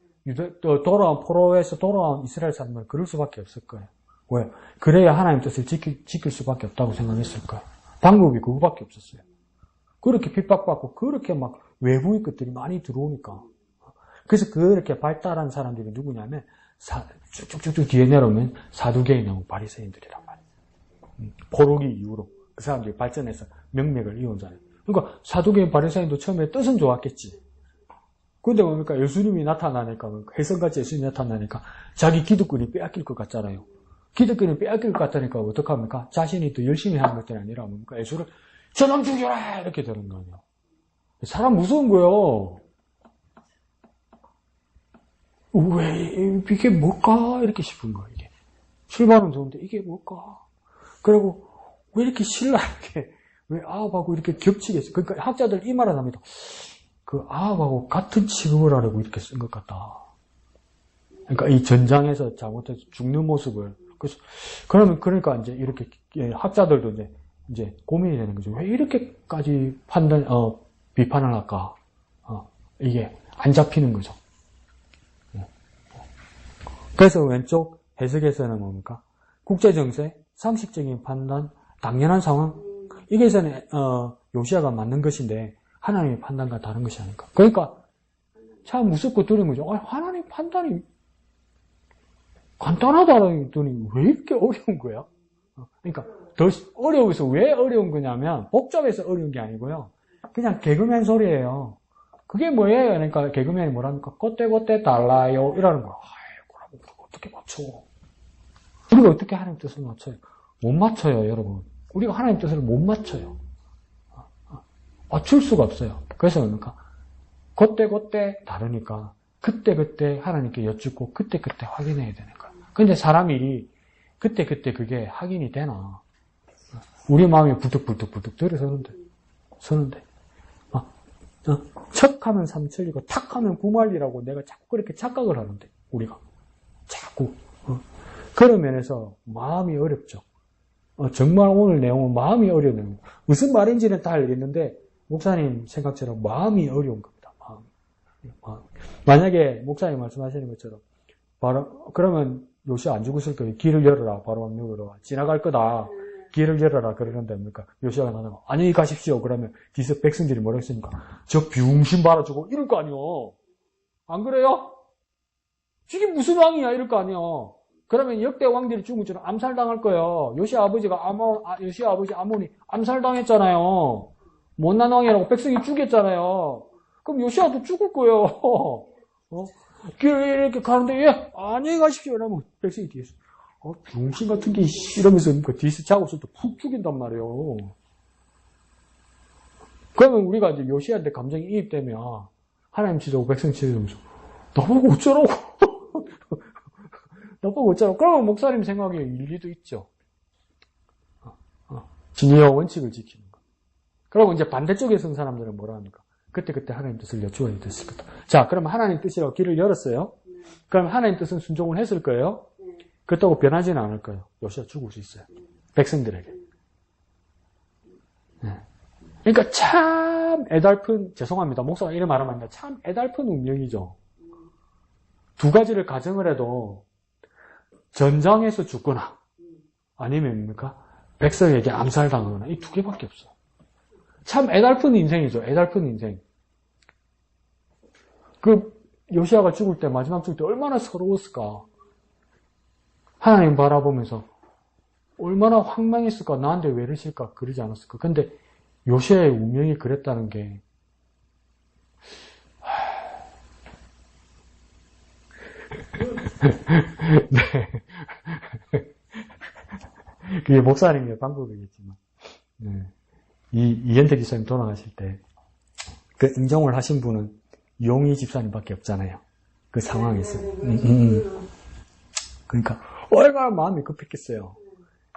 포로에서 돌아온 이스라엘 사람들은 그럴 수밖에 없을 거예요. 왜? 그래야 하나님 뜻을 지킬 수밖에 없다고 생각했을 거예요. 방법이 그거밖에 없었어요. 그렇게 핍박받고 그렇게 막 외부의 것들이 많이 들어오니까. 그래서 그렇게 발달한 사람들이 누구냐면 쭉쭉쭉 뒤에 내려오면 사두개인하고 바리새인들이란 말이에요. 포로기 이후로 그 사람들이 발전해서 명맥을 이어오잖아요. 그러니까 사두개인 바리새인도 처음에 뜻은 좋았겠지. 근데 뭡니까? 예수님이 나타나니까, 혜성같이 예수님이 나타나니까 자기 기득권이 빼앗길 것 같잖아요. 기득권이 빼앗길 것 같다니까 어떡합니까? 자신이 더 열심히 하는 것들이 아니라 뭡니까? 저놈 죽여라! 이렇게 되는 거 아니야. 사람 무서운 거요. 왜, 이게 뭘까? 이렇게 싶은 거야, 이게. 출발은 좋은데, 이게 뭘까? 그리고, 왜 이렇게 신랄하게, 왜 아합하고 이렇게 겹치겠어? 그러니까 학자들 이 말을 합니다. 그 아합하고 같은 취급을 하려고 이렇게 쓴 것 같다. 그러니까 이 전장에서 잘못해서 죽는 모습을. 그래서, 그러니까 이제 이렇게, 학자들도 이제 고민이 되는 거죠. 왜 이렇게까지 비판을 할까? 이게 안 잡히는 거죠. 그래서 왼쪽 해석에서는 뭡니까? 국제정세, 상식적인 판단, 당연한 상황. 이게서는 요시야가 맞는 것인데 하나님의 판단과 다른 것이 아닐까. 그러니까 참 무섭고 두려운 거죠. 하나님 판단이 간단하다더니 왜 이렇게 어려운 거야? 그러니까 더 어려워서 왜 어려운 거냐면 복잡해서 어려운 게 아니고요. 그냥 개그맨 소리예요. 그게 뭐예요? 그러니까 개그맨이 뭐랍니까? 그때 달라요 이러는 거야. 아이고, 우리가 어떻게 맞춰? 우리가 어떻게 하나님 뜻을 맞춰요? 못 맞춰요, 여러분. 우리가 하나님 뜻을 못 맞춰요. 맞출 수가 없어요. 그래서 뭡니까? 그때 다르니까 그때 하나님께 여쭙고 그때 확인해야 되는 거야. 근데 사람이 그때 그게 확인이 되나? 우리 마음이 부득부득 들어서는데 척하면 삼천리고 탁하면 구만리라고 내가 자꾸 그렇게 착각을 하는데 우리가 자꾸 그런 면에서 마음이 어렵죠. 정말 오늘 내용은 마음이 어려운 무슨 말인지는 다 알겠는데 목사님 생각처럼 마음이 어려운 겁니다. 마음. 만약에 목사님 말씀하시는 것처럼 바로 그러면 요시야 안 죽었을 거예요. 길을 열어라. 바로 왕력으로 지나갈 거다. 길을 열어라. 그러는데 뭡니까? 요시야가 나가고 안녕히 가십시오. 그러면 뒤에서 백성들이 뭐라고 했습니까? 저 병신 바라주고 이럴 거 아니요. 안 그래요? 이게 무슨 왕이야? 이럴 거 아니요. 그러면 역대 왕들이 죽은 것처럼 암살당할 거예요. 요시야 아버지 아몬이 암살당했잖아요. 못난 왕이라고 백성이 죽였잖아요. 그럼 요시야도 죽을 거예요. 길을 이렇게 가는데, 예, 안녕히 가십시오. 이러면 백성이 뒤에서, 병신 같은 게, 이러면서 뒤에서 자고 있을 때 푹 죽인단 말이에요. 그러면 우리가 이제 요시야한테 감정이 이입되면, 하나님 치자고 백성 치자면서, 나보고 어쩌라고. 나보고 어쩌라고. 그러면 목사님 생각에 일리도 있죠. 진리와 원칙을 지키는 거. 그리고 이제 반대쪽에 선 사람들은 뭐라 합니까? 그때 하나님 뜻을 여쭈어야 됐을 거다. 자, 그러면 하나님 뜻이라고 길을 열었어요. 그럼 하나님 뜻은 순종을 했을 거예요. 그렇다고 변하지는 않을 거예요. 요시야 죽을 수 있어요. 백성들에게. 네. 그러니까 참 애달픈, 죄송합니다. 목사가 이런 말하면 안 돼. 참 애달픈 운명이죠. 두 가지를 가정을 해도 전장에서 죽거나 아니면 뭡니까? 백성에게 암살당하거나 이 두 개밖에 없어. 참 애달픈 인생이죠. 애달픈 인생. 요시야가 죽을 때, 마지막 죽을 때 얼마나 서러웠을까. 하나님 바라보면서 얼마나 황망했을까. 나한테 왜 이러실까. 그러지 않았을까. 근데 요시야의 운명이 그랬다는 게 네. 그게 목사님의 방법이겠지만 네. 이현태 기사님 돌아가실 때, 그 인정을 하신 분은 용희 집사님밖에 없잖아요. 그 상황에서. 그러니까, 얼마나 마음이 급했겠어요.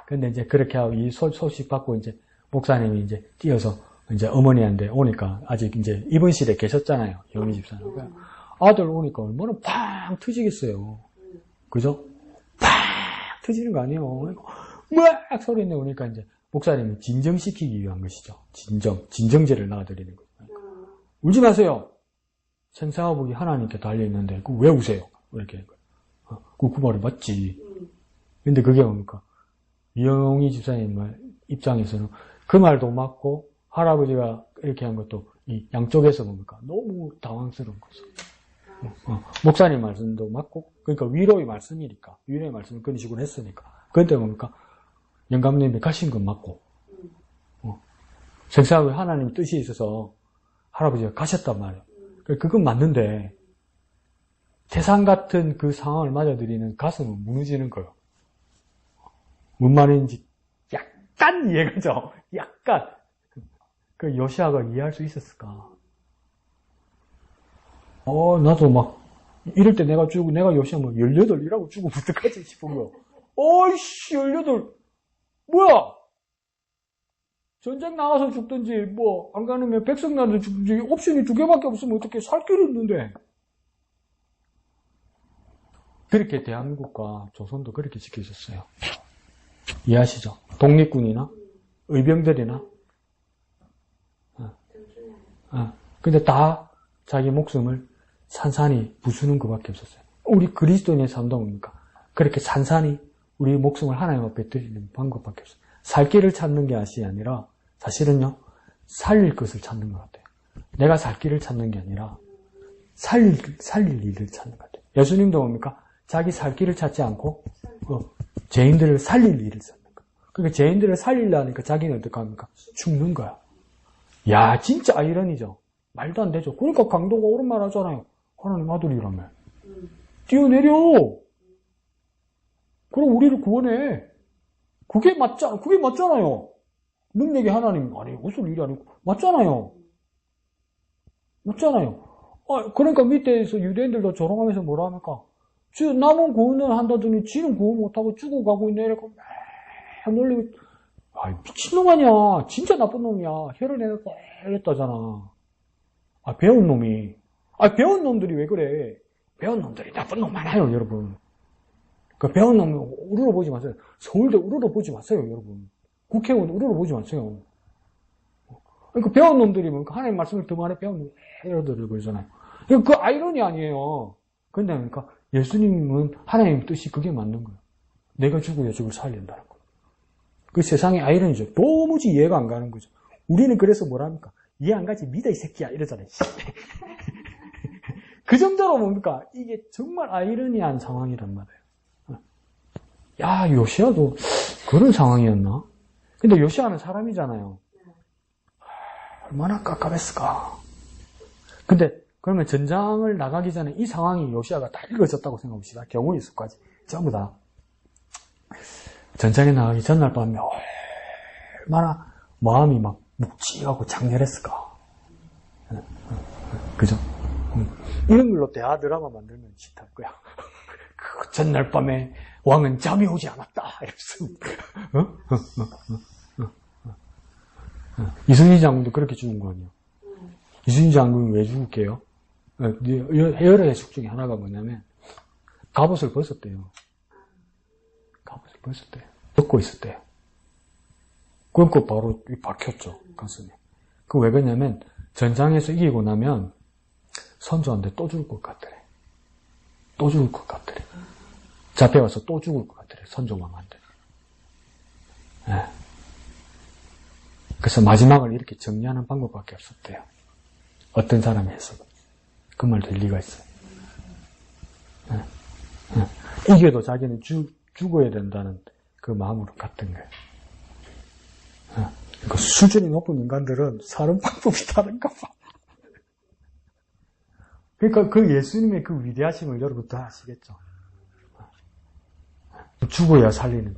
근데 이제 그렇게 하고 이 소식 받고 이제 목사님이 이제 뛰어서 이제 어머니한테 오니까 아직 이제 입원실에 계셨잖아요. 용희 집사님. 그러니까 아들 오니까 얼마나 팡 터지겠어요. 그죠? 팡 터지는 거 아니에요. 막 소리 내오니까 이제 목사님이 진정시키기 위한 것이죠. 진정제를 놔드리는 거예요. 울지 마세요. 생사화복이 하나님께 달려있는데, 왜 우세요? 이렇게. 그 말이 맞지. 근데 그게 뭡니까? 이영희 집사님 입장에서는 그 말도 맞고, 할아버지가 이렇게 한 것도 이 양쪽에서 뭡니까? 너무 당황스러운 거죠. 목사님 말씀도 맞고, 그러니까 위로의 말씀이니까, 위로의 말씀을 그런 식으로 했으니까. 그런데 뭡니까? 영감님이 가신 건 맞고, 생사하고 하나님 뜻이 있어서 할아버지가 가셨단 말이에요. 그건 맞는데, 태산 같은 그 상황을 맞아들이는 가슴은 무너지는 거예요. 뭔 말인지 약간 이해가죠? 약간. 그 요시아가 이해할 수 있었을까? 나도 막 이럴 때 내가 요시아 뭐 18이라고 죽으면 어떡하지 싶은 거. 어이씨 18 뭐야? 전쟁 나가서 죽든지 뭐 안 가면 백성 나서 죽든지 옵션이 2개밖에 없으면 어떻게 살 길이 없는데. 그렇게 대한민국과 조선도 그렇게 지켜졌어요. 이해하시죠? 독립군이나 의병들이나 근데 다 자기 목숨을 산산히 부수는 것밖에 없었어요. 우리 그리스도인의 삶도 뭡니까? 그렇게 산산히 우리 목숨을 하나님 앞에 드리는 방법밖에 없어요. 살 길을 찾는 게 아니라 사실은요, 살릴 것을 찾는 것 같아요. 내가 살 길을 찾는 게 아니라 살릴 일을 찾는 것 같아요. 예수님도 뭡니까? 자기 살 길을 찾지 않고 죄인들을 살릴 일을 찾는 거예요. 그러니까 죄인들을 살리려니까 자기는 어떻게 합니까? 죽는 거야. 야, 진짜 아이러니죠. 말도 안 되죠. 그러니까 강도가 옳은 말 하잖아요. 하나님 아들이라며. 뛰어내려. 그럼 우리를 구원해. 그게 맞잖아요. 능력이 하나님, 아니, 무슨 일이 아니고, 맞잖아요. 그러니까 밑에서 유대인들도 조롱하면서 뭐라 합니까? 남은 구원을 한다더니 지는 구원 못하고 죽어가고 있네. 이렇게 막 놀리고, 미친놈 아니야. 진짜 나쁜 놈이야. 혀를 내놓고 이랬다잖아. 배운 놈이. 배운 놈들이 왜 그래? 배운 놈들이 나쁜 놈 많아요, 여러분. 그 배운 놈 우러러보지 마세요. 서울대 우러러보지 마세요, 여러분. 국회의원 우러러보지 마세요. 그 배운 놈들이 하나님 말씀을 더 많이 배운 놈이 이러더라고요, 그러잖아요. 그 아이러니 아니에요. 근데 그러니까 예수님은 하나님 뜻이 그게 맞는 거예요. 내가 죽어야 적을 살린다는 거예요. 그 세상의 아이러니죠. 도무지 이해가 안 가는 거죠. 우리는 그래서 뭐랍니까? 이해 안 가지 믿어 이 새끼야 이러잖아요. 그 정도로 뭡니까? 이게 정말 아이러니한 상황이란 말이에요. 야, 요시아도 그런 상황이었나? 근데 요시아는 사람이잖아요. 얼마나 깝깝했을까? 근데 그러면 전장을 나가기 전에 이 상황이 요시아가 다 읽어졌다고 생각합시다. 경우의 수까지 전부 다. 전장에 나가기 전날 밤에 얼마나 마음이 막 묵직하고 장렬했을까? 그죠? 이런 걸로 대하 드라마 만들면 싫다 거야. 그 전날 밤에 왕은 잠이 오지 않았다. 이랬어. 이순신 장군도 그렇게 죽은 거 아니에요? 이순신 장군이 왜 죽을게요? 여러 해석 중에 하나가 뭐냐면 갑옷을 벗었대요. 벗고 있었대요. 그거 바로 박혔죠, 가슴에. 그 왜 그러냐면 전장에서 이기고 나면 선조한테 또 죽을 것 같더래. 잡혀와서 또 죽을 것 같더래, 선조왕한테. 네. 그래서 마지막을 이렇게 정리하는 방법밖에 없었대요. 어떤 사람이 해석은. 그 말도 일리가 있어요. 이겨도 자기는 죽어야 된다는 그 마음으로 갔던 거예요. 그 수준이 높은 인간들은 사는 방법이 다른가 봐. 그러니까 그 예수님의 그 위대하심을 여러분 다 아시겠죠?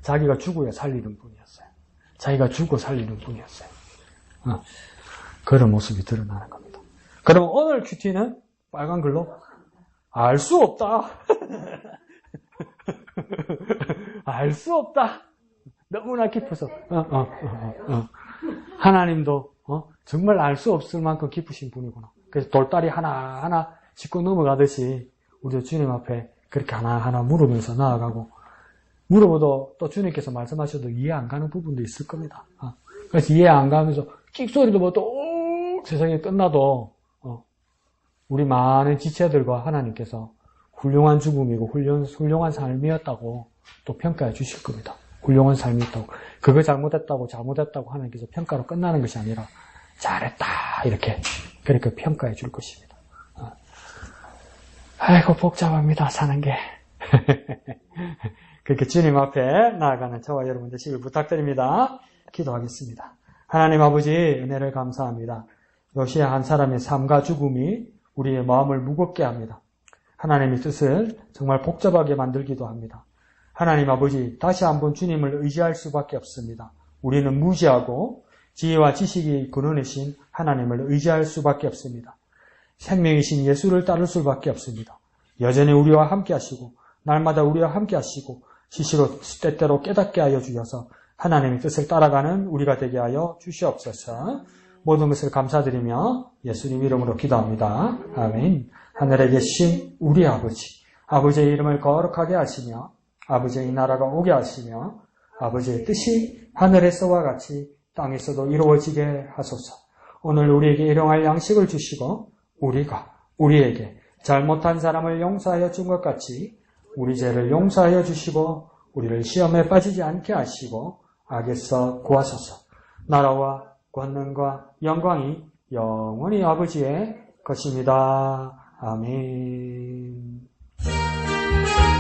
자기가 죽어야 살리는 분이었어요. 자기가 죽어 살리는 분이었어요. 그런 모습이 드러나는 겁니다. 그럼 오늘 큐티는 빨간 글로 알 수 없다. 알 수 없다. 너무나 깊어서. 하나님도 정말 알 수 없을 만큼 깊으신 분이구나. 그래서 돌다리 하나하나 짚고 넘어가듯이 우리도 주님 앞에 그렇게 하나하나 물으면서 나아가고, 물어봐도 또 주님께서 말씀하셔도 이해 안 가는 부분도 있을 겁니다. 그래서 이해 안 가면서 끽소리도 뭐 또 세상이 끝나도 우리 많은 지체들과 하나님께서 훌륭한 죽음이고 훌륭한 삶이었다고 또 평가해 주실 겁니다. 훌륭한 삶이었다고. 그거 잘못했다고 하나님께서 평가로 끝나는 것이 아니라 잘했다 이렇게 그렇게 평가해 줄 것입니다. 아이고 복잡합니다, 사는 게. 그렇게 주님 앞에 나아가는 저와 여러분 되시길 부탁드립니다. 기도하겠습니다. 하나님 아버지, 은혜를 감사합니다. 요시야 한 사람의 삶과 죽음이 우리의 마음을 무겁게 합니다. 하나님의 뜻을 정말 복잡하게 만들기도 합니다. 하나님 아버지, 다시 한번 주님을 의지할 수밖에 없습니다. 우리는 무지하고 지혜와 지식이 근원이신 하나님을 의지할 수밖에 없습니다. 생명이신 예수를 따를 수밖에 없습니다. 여전히 우리와 함께 하시고 날마다 우리와 함께 하시고 시시로 때때로 깨닫게 하여 주셔서 하나님의 뜻을 따라가는 우리가 되게 하여 주시옵소서. 모든 것을 감사드리며 예수님 이름으로 기도합니다. 아멘. 하늘에 계신 우리 아버지, 아버지의 이름을 거룩하게 하시며 아버지의 나라가 오게 하시며 아버지의 뜻이 하늘에서와 같이 땅에서도 이루어지게 하소서. 오늘 우리에게 일용할 양식을 주시고 우리가 우리에게 잘못한 사람을 용서하여 준 것 같이 우리 죄를 용서하여 주시고 우리를 시험에 빠지지 않게 하시고 악에서 구하소서. 나라와 권능과 영광이 영원히 아버지의 것입니다. 아멘.